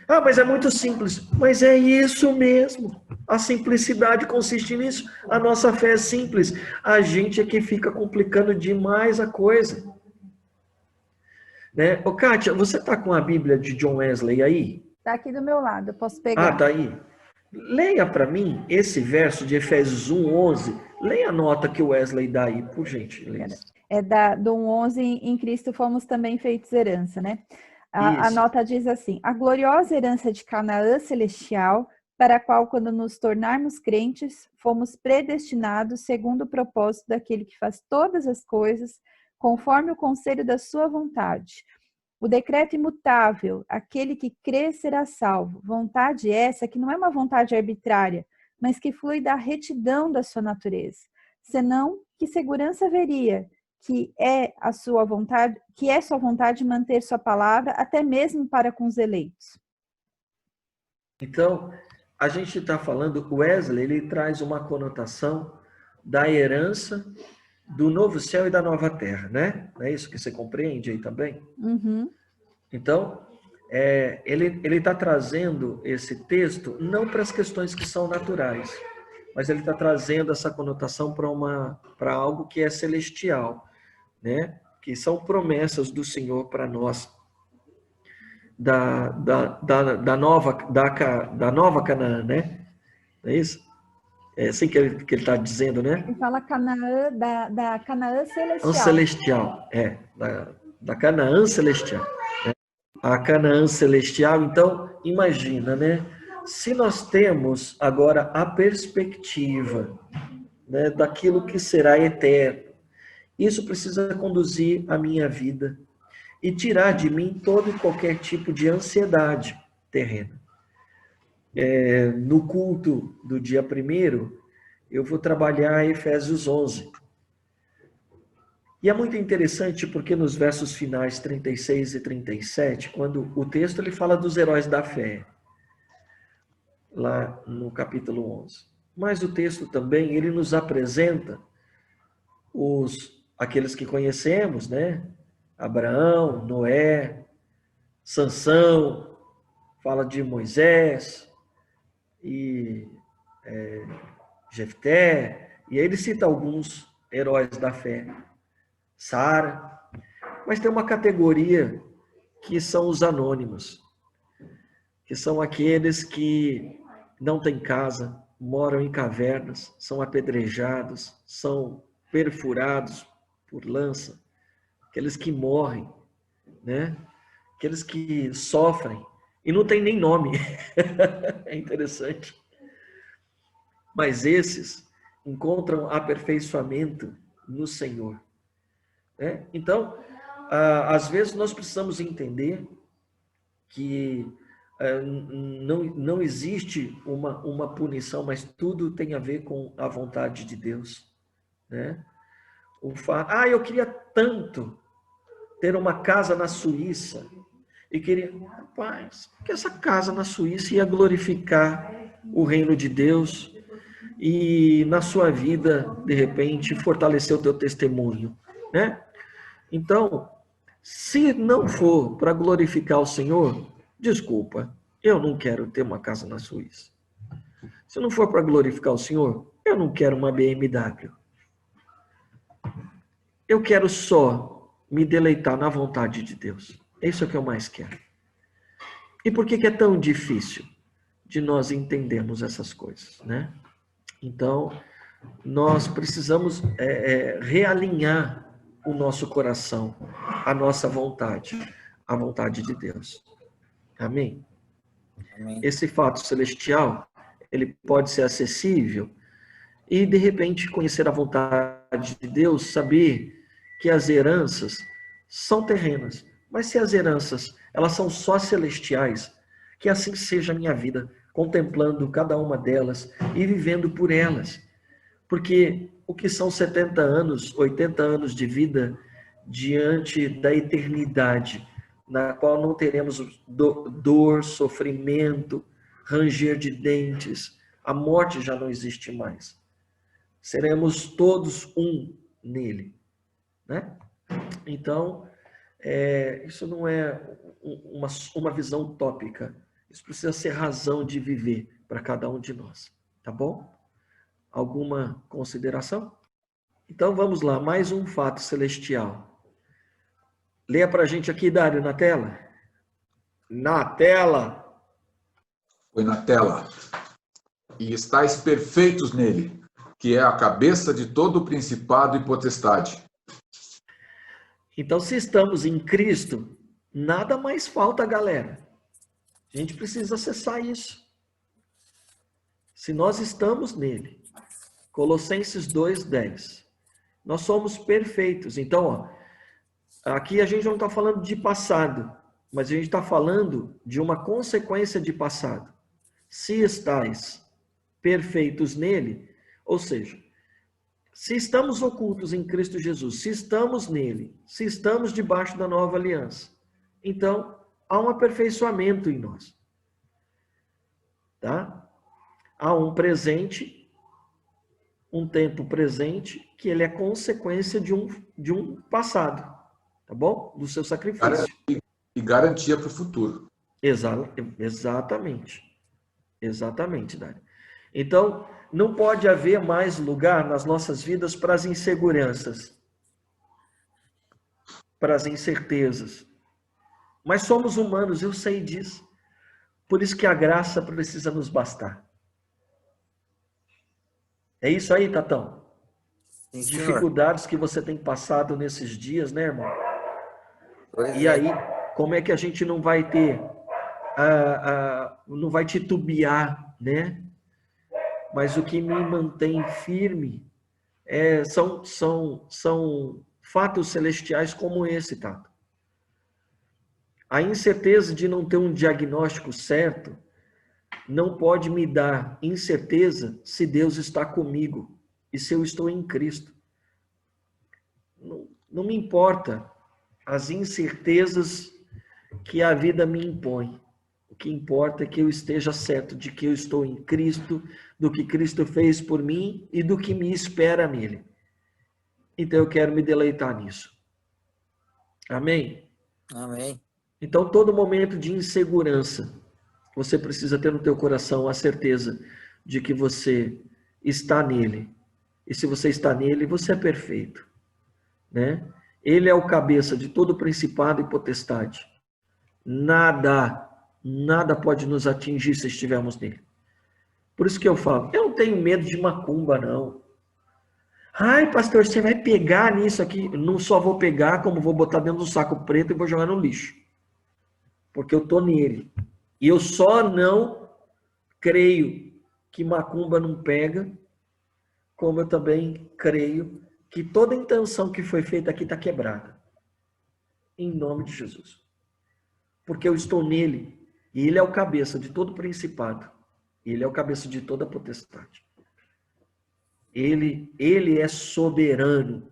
Mas é muito simples. Mas é isso mesmo. A simplicidade consiste nisso. A nossa fé é simples. A gente é que fica complicando demais a coisa. Né? Ô, Kátia, você está com a Bíblia de John Wesley aí? Está aqui do meu lado, eu posso pegar. Tá aí. Leia para mim esse verso de Efésios 1:11. Leia a nota que o Wesley dá aí, por gentileza. do 1:11, em Cristo fomos também feitos herança, né? A Isso. nota diz assim: a gloriosa herança de Canaã celestial, para a qual, quando nos tornarmos crentes, fomos predestinados segundo o propósito daquele que faz todas as coisas, conforme o conselho da sua vontade. O decreto imutável, aquele que crê será salvo. Vontade essa que não é uma vontade arbitrária, mas que flui da retidão da sua natureza. Senão, que segurança haveria que é sua vontade manter sua palavra, até mesmo para com os eleitos? Então, a gente está falando, Wesley, ele traz uma conotação da herança do novo céu e da nova terra, né? Não é isso que você compreende aí também? Uhum. Então, ele está trazendo esse texto não para as questões que são naturais, mas ele está trazendo essa conotação para algo que é celestial, né? Que são promessas do Senhor para nós, da nova Canaã, né? Não é isso? É assim que ele está dizendo, né? Ele fala Canaã, da Canaã celestial. Celestial, da Canaã celestial. Né? A Canaã celestial, então, imagina, né? Se nós temos agora a perspectiva, né, daquilo que será eterno, isso precisa conduzir a minha vida e tirar de mim todo e qualquer tipo de ansiedade terrena. No culto do dia 1º, eu vou trabalhar Efésios 11. E é muito interessante porque nos versos finais 36 e 37, quando o texto ele fala dos heróis da fé, lá no capítulo 11. Mas o texto também, ele nos apresenta aqueles que conhecemos, né? Abraão, Noé, Sansão, fala de Moisés e Jefté, e aí ele cita alguns heróis da fé, Sara, mas tem uma categoria que são os anônimos, que são aqueles que não têm casa, moram em cavernas, são apedrejados, são perfurados por lança, aqueles que morrem, né? Aqueles que sofrem e não tem nem nome. É interessante. Mas esses encontram aperfeiçoamento no Senhor. Né? Então, às vezes nós precisamos entender que não existe uma punição, mas tudo tem a ver com a vontade de Deus. Né? Eu queria tanto ter uma casa na Suíça. E queria, rapaz, porque essa casa na Suíça ia glorificar o reino de Deus e na sua vida, de repente, fortalecer o teu testemunho, né? Então, se não for para glorificar o Senhor, desculpa, eu não quero ter uma casa na Suíça. Se não for para glorificar o Senhor, eu não quero uma BMW. Eu quero só me deleitar na vontade de Deus. É isso que eu mais quero. E por que é tão difícil de nós entendermos essas coisas, né? Então, nós precisamos realinhar o nosso coração, a nossa vontade, a vontade de Deus. Amém? Amém. Esse fato celestial, ele pode ser acessível e, de repente, conhecer a vontade de Deus, saber que as heranças são terrenas. Mas se as heranças, elas são só celestiais, que assim seja a minha vida, contemplando cada uma delas e vivendo por elas. Porque o que são 70 anos, 80 anos de vida diante da eternidade, na qual não teremos dor, sofrimento, ranger de dentes, a morte já não existe mais. Seremos todos um nele, né? Então, isso não é uma visão utópica. Isso precisa ser razão de viver para cada um de nós. Tá bom? Alguma consideração? Então vamos lá, mais um fato celestial. Leia para a gente aqui, Dário, na tela. Na tela. Foi na tela. E estáis perfeitos nele, que é a cabeça de todo principado e potestade. Então, se estamos em Cristo, nada mais falta, galera. A gente precisa acessar isso. Se nós estamos nele, Colossenses 2:10, nós somos perfeitos. Então, ó, aqui a gente não está falando de passado, mas a gente está falando de uma consequência de passado. Se estáis perfeitos nele, ou seja, se estamos ocultos em Cristo Jesus, se estamos nele, se estamos debaixo da nova aliança, então há um aperfeiçoamento em nós. Tá? Há um presente, um tempo presente, que ele é consequência de um passado, tá bom? Do seu sacrifício. E garantia para o futuro. Exatamente. Exatamente, Dário. Então, não pode haver mais lugar nas nossas vidas para as inseguranças, para as incertezas. Mas somos humanos, eu sei disso. Por isso que a graça precisa nos bastar. É isso aí, Tatão? Sim, Dificuldades que você tem passado nesses dias, né, irmão? E aí, como é que a gente não vai ter, não vai titubear, né? Mas o que me mantém firme são fatos celestiais como esse, Tato. A incerteza de não ter um diagnóstico certo não pode me dar incerteza se Deus está comigo e se eu estou em Cristo. Não me importa as incertezas que a vida me impõe. O que importa é que eu esteja certo de que eu estou em Cristo, do que Cristo fez por mim e do que me espera nele. Então eu quero me deleitar nisso. Amém? Amém. Então todo momento de insegurança, você precisa ter no teu coração a certeza de que você está nele. E se você está nele, você é perfeito, né? Ele é o cabeça de todo principado e potestade. Nada pode nos atingir se estivermos nele. Por isso que eu falo, eu não tenho medo de macumba, não. Ai, pastor, você vai pegar nisso aqui? Não só vou pegar, como vou botar dentro do saco preto e vou jogar no lixo. Porque eu tô nele. E eu só não creio que macumba não pega, como eu também creio que toda intenção que foi feita aqui está quebrada. Em nome de Jesus. Porque eu estou nele, e ele é o cabeça de todo principado. Ele é o cabeça de toda potestade. Ele é soberano.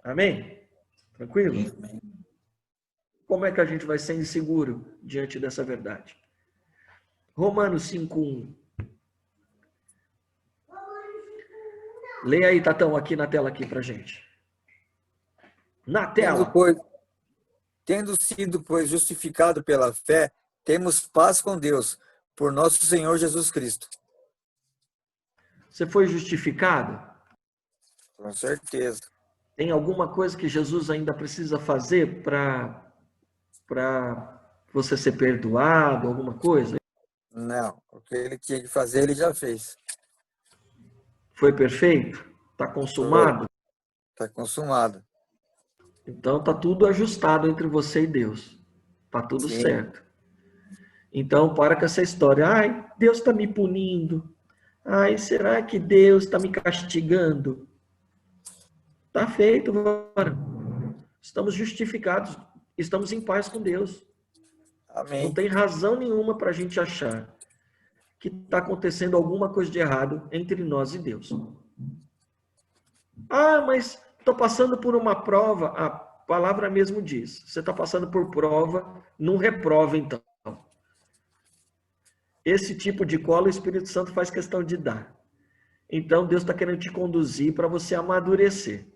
Amém? Tranquilo? Amém. Como é que a gente vai ser inseguro diante dessa verdade? Romanos 5:1. Leia aí, Tatão, aqui na tela aqui pra gente. Na tela. Tendo sido, pois, justificado pela fé, temos paz com Deus, por nosso Senhor Jesus Cristo. Você foi justificado? Com certeza. Tem alguma coisa que Jesus ainda precisa fazer para você ser perdoado, alguma coisa? Não, o que ele tinha que fazer, ele já fez. Foi perfeito? Está consumado? Está consumado. Então está tudo ajustado entre você e Deus. Está tudo Sim. certo. Então para com essa história. Ai, Deus está me punindo. Ai, será que Deus está me castigando? Está feito, mano. Estamos justificados. Estamos em paz com Deus. Amém. Não tem razão nenhuma para a gente achar que está acontecendo alguma coisa de errado entre nós e Deus. Ah, mas estou passando por uma prova. A palavra mesmo diz. Você está passando por prova, não reprova então. Esse tipo de cola o Espírito Santo faz questão de dar. Então Deus está querendo te conduzir para você amadurecer.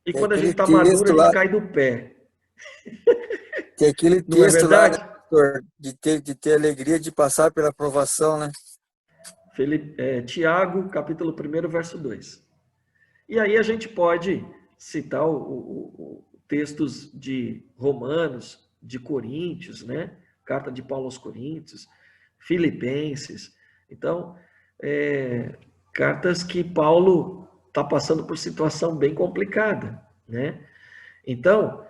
E Tem quando a gente está aquele maduro, a texto gente lá- cai do pé. Tem aquele Não é texto lá, né, verdade? pastor, de ter alegria de passar pela aprovação, né? Tiago, capítulo 1, verso 2. E aí a gente pode citar textos de Romanos, de Coríntios, né? Carta de Paulo aos Coríntios, Filipenses. Então, cartas que Paulo está passando por situação bem complicada. né? Então,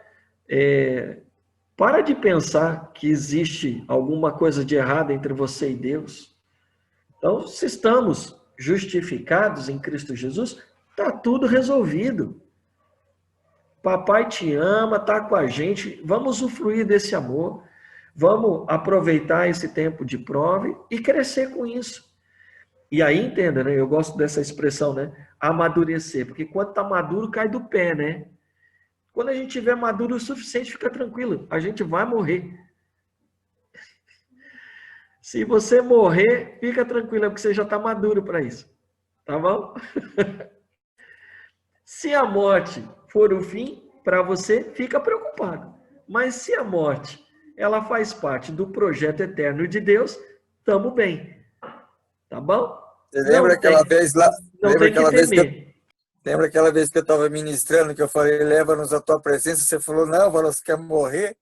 para de pensar que existe alguma coisa de errado entre você e Deus. Então, se estamos justificados em Cristo Jesus, está tudo resolvido. Papai te ama, está com a gente, vamos usufruir desse amor, vamos aproveitar esse tempo de prova e crescer com isso. E aí, entenda, né? Eu gosto dessa expressão, né? Amadurecer, porque quando está maduro, cai do pé, né? Quando a gente tiver maduro o suficiente, fica tranquilo, a gente vai morrer. Se você morrer, fica tranquilo, porque você já está maduro para isso. Tá bom? Se a morte for o fim, para você, fica preocupado. Mas se a morte, ela faz parte do projeto eterno de Deus, estamos bem. Tá bom? Você lembra aquela vez lá? Não tem que temer. Lembra aquela vez que eu estava ministrando, que eu falei, leva-nos à tua presença? Você falou, não, você quer morrer?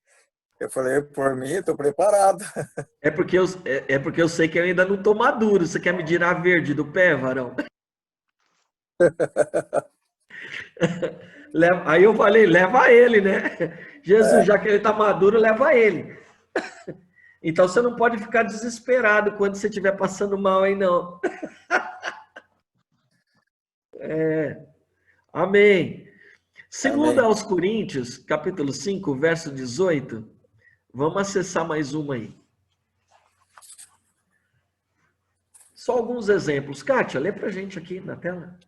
Eu falei, por mim, estou preparado. É porque eu sei que eu ainda não estou maduro. Você quer me tirar verde do pé, varão? Aí eu falei, leva ele, né? Jesus, já que ele está maduro, leva ele. Então você não pode ficar desesperado quando você estiver passando mal aí, não. Amém. Segundo aos Coríntios, capítulo 5, verso 18. Vamos acessar mais uma aí. Só alguns exemplos. Kátia, lê pra gente aqui na tela.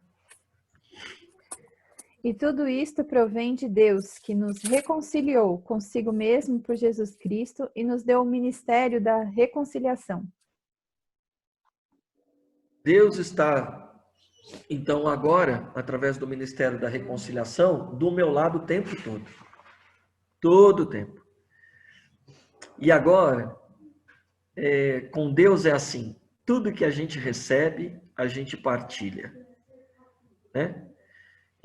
E tudo isto provém de Deus, que nos reconciliou consigo mesmo por Jesus Cristo e nos deu o ministério da reconciliação. Deus está, então, agora, através do ministério da reconciliação, do meu lado o tempo todo. Todo o tempo. E agora, com Deus é assim, tudo que a gente recebe, a gente partilha, né?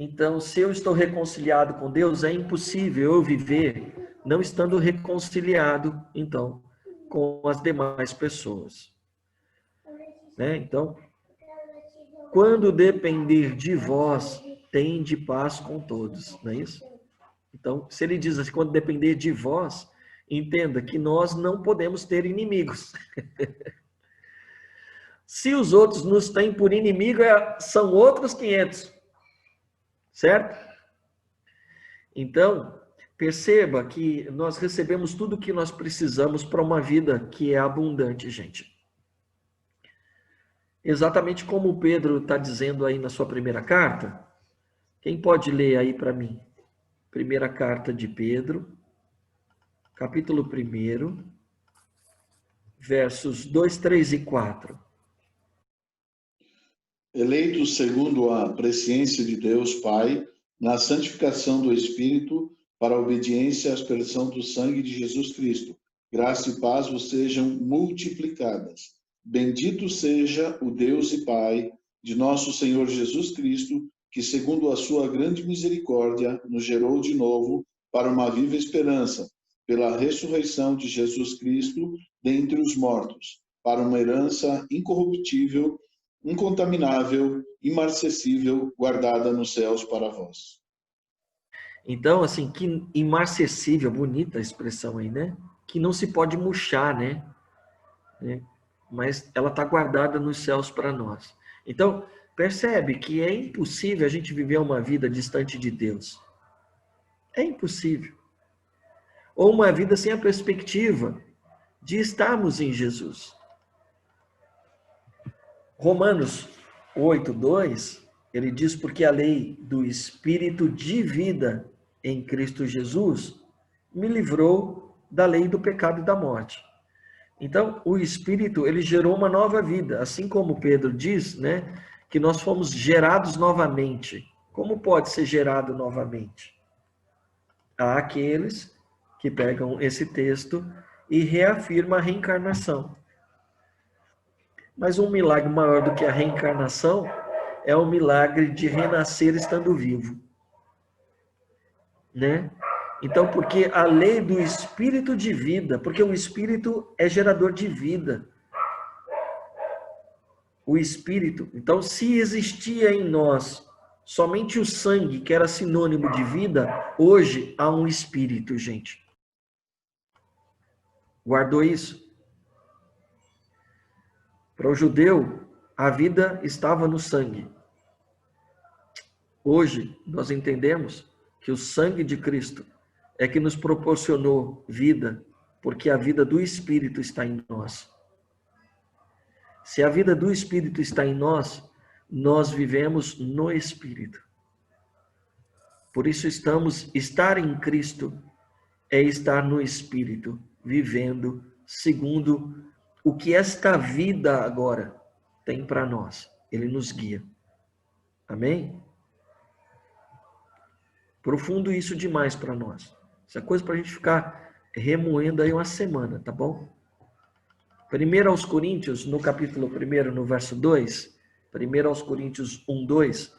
Então, se eu estou reconciliado com Deus, é impossível eu viver não estando reconciliado, então, com as demais pessoas, né? Então, quando depender de vós, tende paz com todos, não é isso? Então, se ele diz assim, quando depender de vós, entenda que nós não podemos ter inimigos. Se os outros nos têm por inimigo, são outros 500. Certo? Então, perceba que nós recebemos tudo o que nós precisamos para uma vida que é abundante, gente. Exatamente como Pedro está dizendo aí na sua primeira carta. Quem pode ler aí para mim? Primeira carta de Pedro, capítulo 1, versos 2, 3 e 4. Eleitos segundo a presciência de Deus Pai, na santificação do Espírito, para a obediência à aspersão do sangue de Jesus Cristo. Graça e paz vos sejam multiplicadas. Bendito seja o Deus e Pai de nosso Senhor Jesus Cristo, que segundo a sua grande misericórdia nos gerou de novo para uma viva esperança, pela ressurreição de Jesus Cristo dentre os mortos, para uma herança incorruptível, incontaminável, imarcessível, guardada nos céus para vós. Então, assim, que imarcessível, bonita a expressão aí, né? Que não se pode murchar, né? Mas ela está guardada nos céus para nós. Então, percebe que é impossível a gente viver uma vida distante de Deus. É impossível. Ou uma vida sem a perspectiva de estarmos em Jesus. Romanos 8:2, ele diz, porque a lei do Espírito de vida em Cristo Jesus me livrou da lei do pecado e da morte. Então, o Espírito, ele gerou uma nova vida, assim como Pedro diz, né, que nós fomos gerados novamente. Como pode ser gerado novamente? Há aqueles que pegam esse texto e reafirmam a reencarnação. Mas um milagre maior do que a reencarnação é o milagre de renascer estando vivo, né? Então, porque a lei do Espírito de vida, porque o Espírito é gerador de vida. O Espírito, então, se existia em nós Somente o sangue, que era sinônimo de vida, hoje há um espírito, gente. Guardou isso? Para o judeu, a vida estava no sangue. Hoje, nós entendemos que o sangue de Cristo é que nos proporcionou vida, porque a vida do Espírito está em nós. Se a vida do Espírito está em nós, nós vivemos no Espírito. Por isso estar em Cristo é estar no Espírito, vivendo segundo o que esta vida agora tem para nós. Ele nos guia. Amém? Profundo isso demais para nós. Isso é coisa para a gente ficar remoendo aí uma semana, tá bom? 1 aos Coríntios, no capítulo 1, no verso 2, 1 aos Coríntios 1, 2,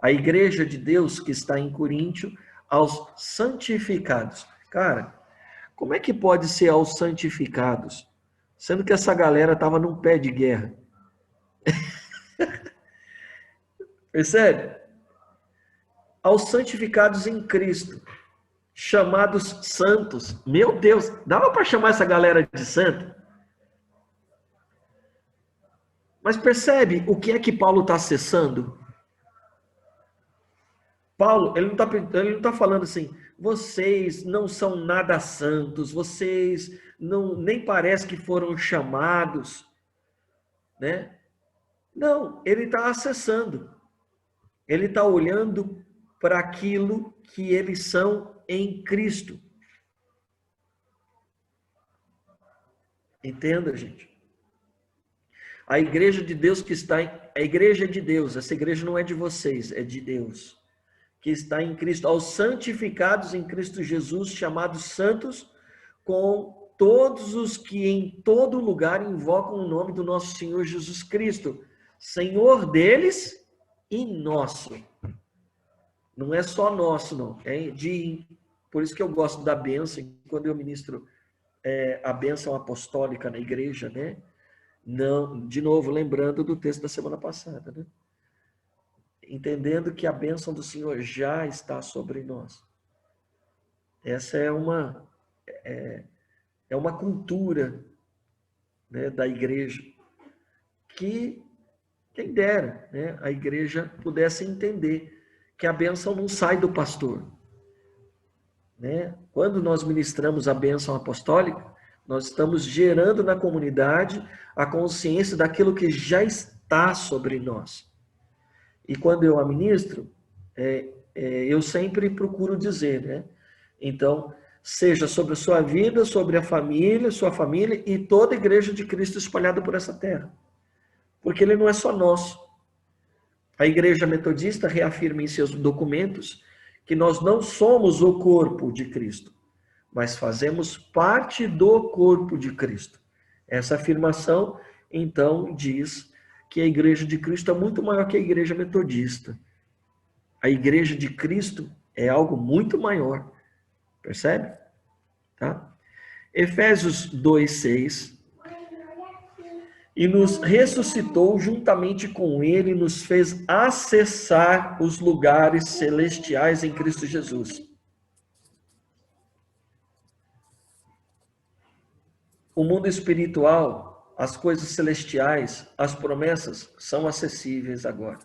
a igreja de Deus que está em Coríntio, aos santificados. Cara, como é que pode ser aos santificados, sendo que essa galera estava num pé de guerra? Percebe? Aos santificados em Cristo, chamados santos. Meu Deus, dava para chamar essa galera de santo? Mas percebe o que é que Paulo está acessando? Paulo, ele não tá falando assim, vocês não são nada santos, vocês não, nem parece que foram chamados, né? Não, ele está acessando. Ele está olhando para aquilo que eles são em Cristo. Entenda, gente. A igreja de Deus que está em... A igreja de Deus, essa igreja não é de vocês, é de Deus. Que está em Cristo, aos santificados em Cristo Jesus, chamados santos, com todos os que em todo lugar invocam o nome do nosso Senhor Jesus Cristo, Senhor deles e nosso. Não é só nosso, não. Por isso que eu gosto da bênção, quando eu ministro a bênção apostólica na igreja, né? Não, de novo, lembrando do texto da semana passada, né? Entendendo que a bênção do Senhor já está sobre nós. Essa é uma cultura, né, da igreja, que quem dera, né, a igreja pudesse entender que a bênção não sai do pastor, né? Quando nós ministramos a bênção apostólica, nós estamos gerando na comunidade a consciência daquilo que já está sobre nós. E quando eu a ministro, eu sempre procuro dizer, né? Então, seja sobre a sua vida, sobre a família, sua família e toda a igreja de Cristo espalhada por essa terra. Porque ele não é só nosso. A igreja metodista reafirma em seus documentos que nós não somos o corpo de Cristo, mas fazemos parte do corpo de Cristo. Essa afirmação, então, diz que a igreja de Cristo é muito maior que a igreja metodista. A igreja de Cristo é algo muito maior. Percebe? Tá? Efésios 2:6. E nos ressuscitou juntamente com ele e nos fez acessar os lugares celestiais em Cristo Jesus. O mundo espiritual, as coisas celestiais, as promessas são acessíveis agora.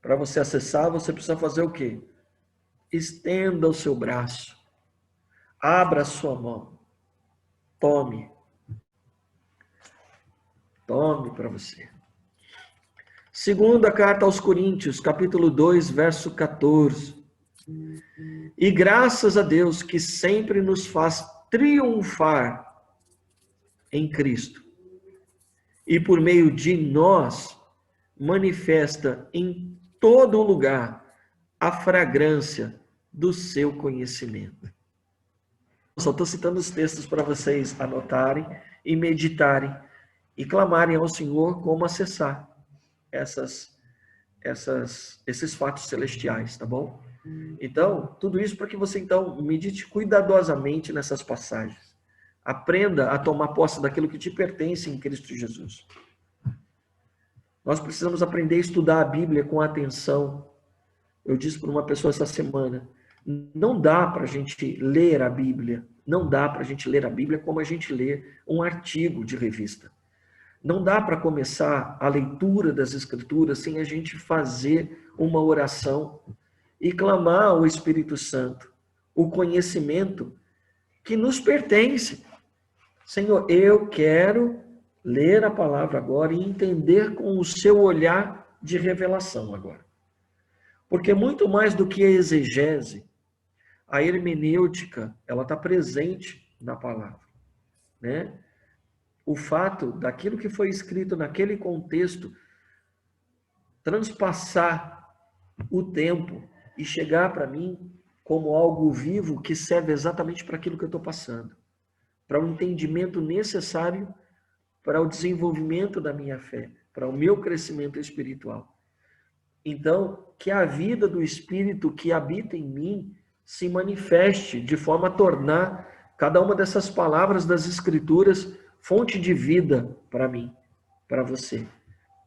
Para você acessar, você precisa fazer o quê? Estenda o seu braço. Abra a sua mão. Tome. Tome para você. Segunda carta aos Coríntios, capítulo 2, verso 14. E graças a Deus que sempre nos faz triunfar em Cristo. E por meio de nós, manifesta em todo lugar a fragrância do seu conhecimento. Só estou citando os textos para vocês anotarem e meditarem e clamarem ao Senhor como acessar esses fatos celestiais, tá bom? Então, tudo isso para que você então medite cuidadosamente nessas passagens. Aprenda a tomar posse daquilo que te pertence em Cristo Jesus. Nós precisamos aprender a estudar a Bíblia com atenção. Eu disse para uma pessoa essa semana, não dá para a gente ler a Bíblia, não dá para a gente ler a Bíblia como a gente lê um artigo de revista. Não dá para começar a leitura das Escrituras sem a gente fazer uma oração e clamar ao Espírito Santo o conhecimento que nos pertence. Senhor, eu quero ler a palavra agora e entender com o seu olhar de revelação agora. Porque muito mais do que a exegese, a hermenêutica, ela está presente na palavra, né? O fato daquilo que foi escrito naquele contexto transpassar o tempo e chegar para mim como algo vivo que serve exatamente para aquilo que eu estou passando, para o entendimento necessário para o desenvolvimento da minha fé, para o meu crescimento espiritual. Então, que a vida do Espírito que habita em mim se manifeste de forma a tornar cada uma dessas palavras das Escrituras fonte de vida para mim, para você.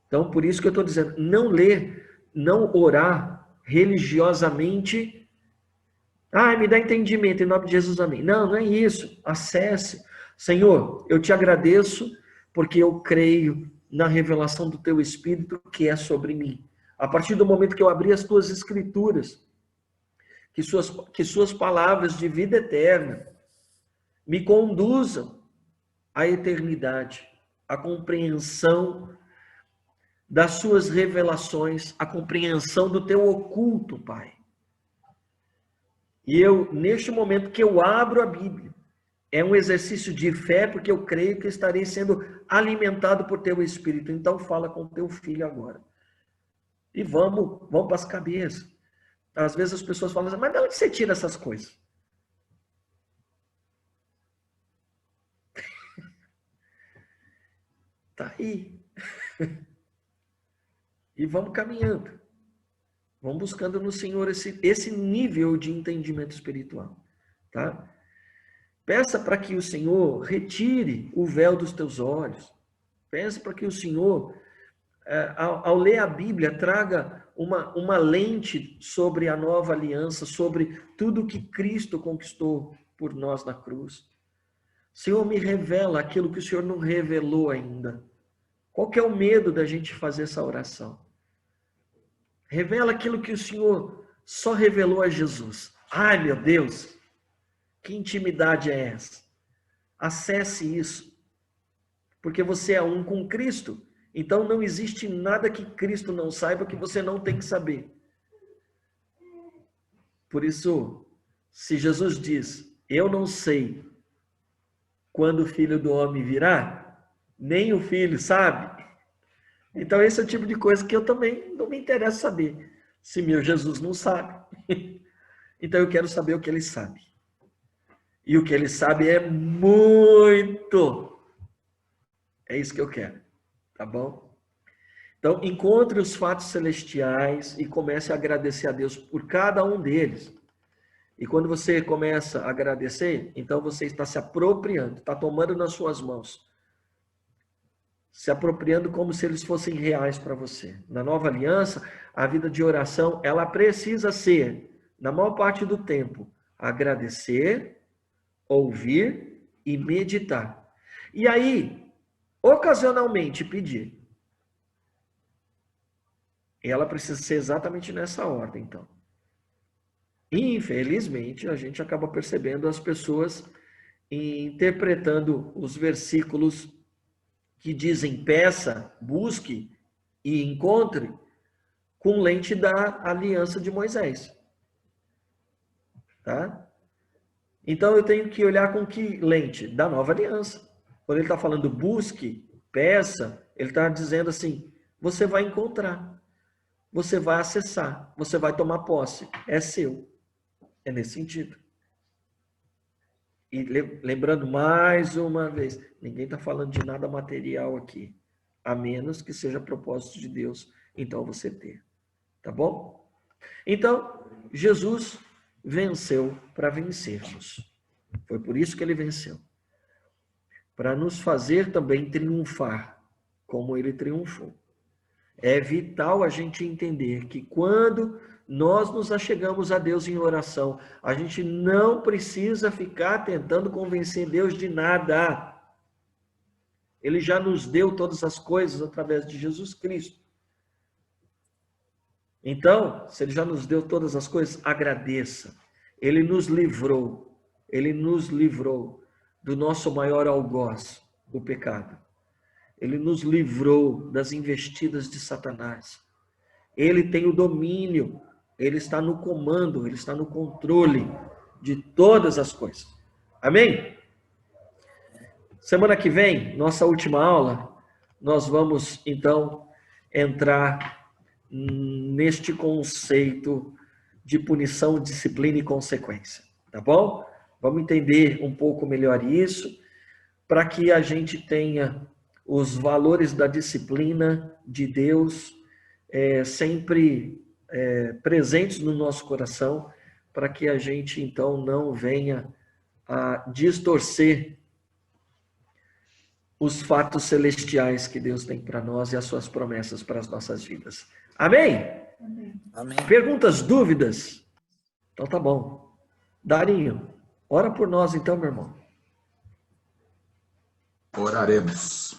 Então, por isso que eu estou dizendo, não ler, não orar religiosamente. Me dá entendimento, em nome de Jesus, amém. Não, não é isso. Acesse. Senhor, eu te agradeço porque eu creio na revelação do teu Espírito que é sobre mim. A partir do momento que eu abri as tuas Escrituras, que suas palavras de vida eterna me conduzam à eternidade, à compreensão das suas revelações, à compreensão do teu oculto, Pai. E eu, neste momento que eu abro a Bíblia, é um exercício de fé, porque eu creio que estarei sendo alimentado por teu Espírito. Então fala com teu filho agora. E vamos para as cabeças. Às vezes as pessoas falam assim, mas de onde você tira essas coisas? Tá aí. E vamos caminhando. Vamos buscando no Senhor esse nível de entendimento espiritual. Tá? Peça para que o Senhor retire o véu dos teus olhos. Peça para que o Senhor, ao ler a Bíblia, traga uma lente sobre a nova aliança, sobre tudo que Cristo conquistou por nós na cruz. Senhor, me revela aquilo que o Senhor não revelou ainda. Qual que é o medo da gente fazer essa oração? Revela aquilo que o Senhor só revelou a Jesus. Ai, meu Deus, que intimidade é essa? Acesse isso, porque você é um com Cristo. Então não existe nada que Cristo não saiba que você não tem que saber. Por isso, se Jesus diz, eu não sei quando o Filho do Homem virá, nem o Filho sabe. Então esse é o tipo de coisa que eu também não me interesso saber. Se meu Jesus não sabe, então eu quero saber o que ele sabe. E o que ele sabe é muito. É isso que eu quero, tá bom? Então, encontre os fatos celestiais e comece a agradecer a Deus por cada um deles. E quando você começa a agradecer, então você está se apropriando, está tomando nas suas mãos. Se apropriando como se eles fossem reais para você. Na nova aliança, a vida de oração, ela precisa ser, na maior parte do tempo, agradecer, ouvir e meditar. E aí, ocasionalmente pedir. E ela precisa ser exatamente nessa ordem, então. Infelizmente, a gente acaba percebendo as pessoas interpretando os versículos que dizem peça, busque e encontre com lente da aliança de Moisés. Tá? Então eu tenho que olhar com que lente? Da nova aliança. Quando ele está falando busque, peça, ele está dizendo assim, você vai encontrar, você vai acessar, você vai tomar posse, é seu. É nesse sentido. E lembrando mais uma vez, ninguém está falando de nada material aqui, a menos que seja propósito de Deus, então você ter. Tá bom? Então, Jesus venceu para vencermos. Foi por isso que ele venceu. Para nos fazer também triunfar, como ele triunfou. É vital a gente entender que quando nós nos achegamos a Deus em oração, a gente não precisa ficar tentando convencer Deus de nada. Ele já nos deu todas as coisas através de Jesus Cristo. Então, se Ele já nos deu todas as coisas, agradeça. Ele nos livrou do nosso maior algoz, o pecado. Ele nos livrou das investidas de Satanás. Ele tem o domínio, ele está no comando, ele está no controle de todas as coisas. Amém? Semana que vem, nossa última aula, nós vamos então entrar neste conceito de punição, disciplina e consequência, tá bom? Vamos entender um pouco melhor isso, para que a gente tenha os valores da disciplina de Deus sempre presentes no nosso coração, para que a gente então não venha a distorcer os fatos celestiais que Deus tem para nós e as suas promessas para as nossas vidas. Amém? Amém. Perguntas, dúvidas? Então tá bom. Darinho, ora por nós então, meu irmão. Oraremos.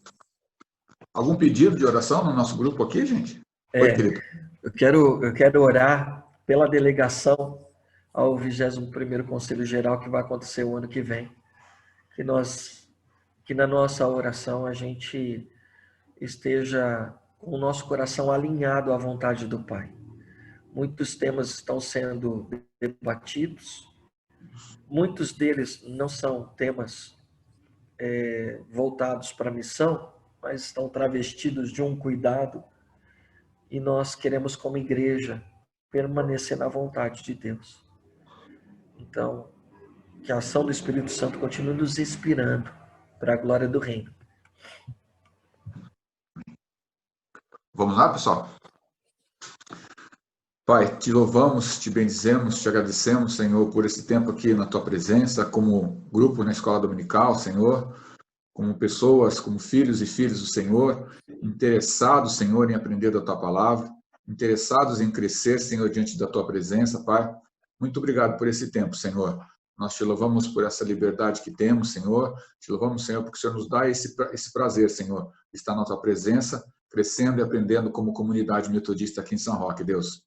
Algum pedido de oração no nosso grupo aqui, gente? Oi, querido. Eu quero orar pela delegação ao 21º Conselho Geral que vai acontecer o ano que vem. Que na nossa oração a gente esteja com o nosso coração alinhado à vontade do Pai. Muitos temas estão sendo debatidos, muitos deles não são temas voltados para a missão, mas estão travestidos de um cuidado, e nós queremos, como igreja, permanecer na vontade de Deus. Então, que a ação do Espírito Santo continue nos inspirando para a glória do reino. Vamos lá, pessoal? Pai, te louvamos, te bendizemos, te agradecemos, Senhor, por esse tempo aqui na tua presença, como grupo na escola dominical, Senhor, como pessoas, como filhos e filhas do Senhor, interessados, Senhor, em aprender da tua palavra, interessados em crescer, Senhor, diante da tua presença, Pai. Muito obrigado por esse tempo, Senhor. Nós te louvamos por essa liberdade que temos, Senhor. Te louvamos, Senhor, porque o Senhor nos dá esse prazer, Senhor, de estar na tua presença, crescendo e aprendendo como comunidade metodista aqui em São Roque, Deus.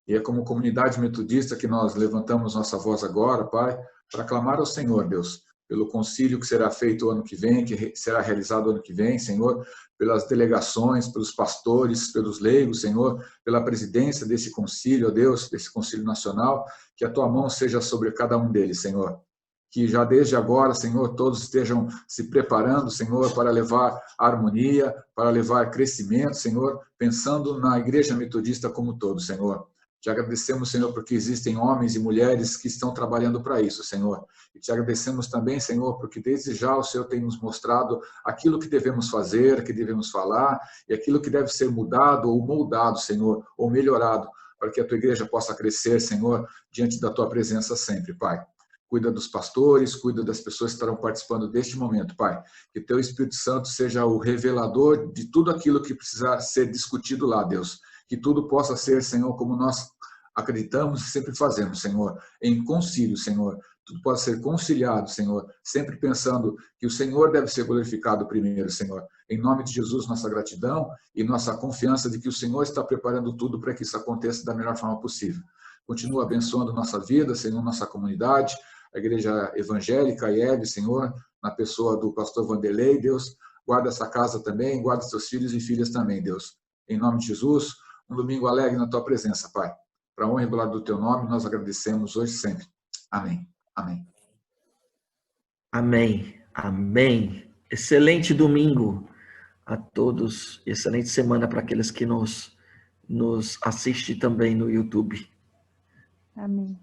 E é como comunidade metodista que nós levantamos nossa voz agora, Pai, para clamar ao Senhor, Deus, pelo concílio que será feito o ano que vem, que será realizado o ano que vem, Senhor, pelas delegações, pelos pastores, pelos leigos, Senhor, pela presidência desse concílio, ó Deus, desse concílio nacional, que a tua mão seja sobre cada um deles, Senhor. Que já desde agora, Senhor, todos estejam se preparando, Senhor, para levar harmonia, para levar crescimento, Senhor, pensando na igreja metodista como um todo, Senhor. Te agradecemos, Senhor, porque existem homens e mulheres que estão trabalhando para isso, Senhor. E te agradecemos também, Senhor, porque desde já o Senhor tem nos mostrado aquilo que devemos fazer, que devemos falar, e aquilo que deve ser mudado ou moldado, Senhor, ou melhorado, para que a tua igreja possa crescer, Senhor, diante da tua presença sempre, Pai. Cuida dos pastores, cuida das pessoas que estarão participando deste momento, Pai. Que teu Espírito Santo seja o revelador de tudo aquilo que precisa ser discutido lá, Deus. Que tudo possa ser, Senhor, como nós acreditamos e sempre fazemos, Senhor, em concílio, Senhor. Tudo pode ser conciliado, Senhor, sempre pensando que o Senhor deve ser glorificado primeiro, Senhor. Em nome de Jesus, nossa gratidão e nossa confiança de que o Senhor está preparando tudo para que isso aconteça da melhor forma possível. Continua abençoando nossa vida, Senhor, nossa comunidade, a igreja evangélica, a IEB, Senhor, na pessoa do pastor Vanderlei, Deus. Guarda essa casa também, guarda seus filhos e filhas também, Deus. Em nome de Jesus, um domingo alegre na tua presença, Pai. Para a honra e glória do teu nome, nós agradecemos hoje e sempre. Amém. Amém. Amém. Amém. Excelente domingo a todos. Excelente semana para aqueles que nos assistem também no YouTube. Amém.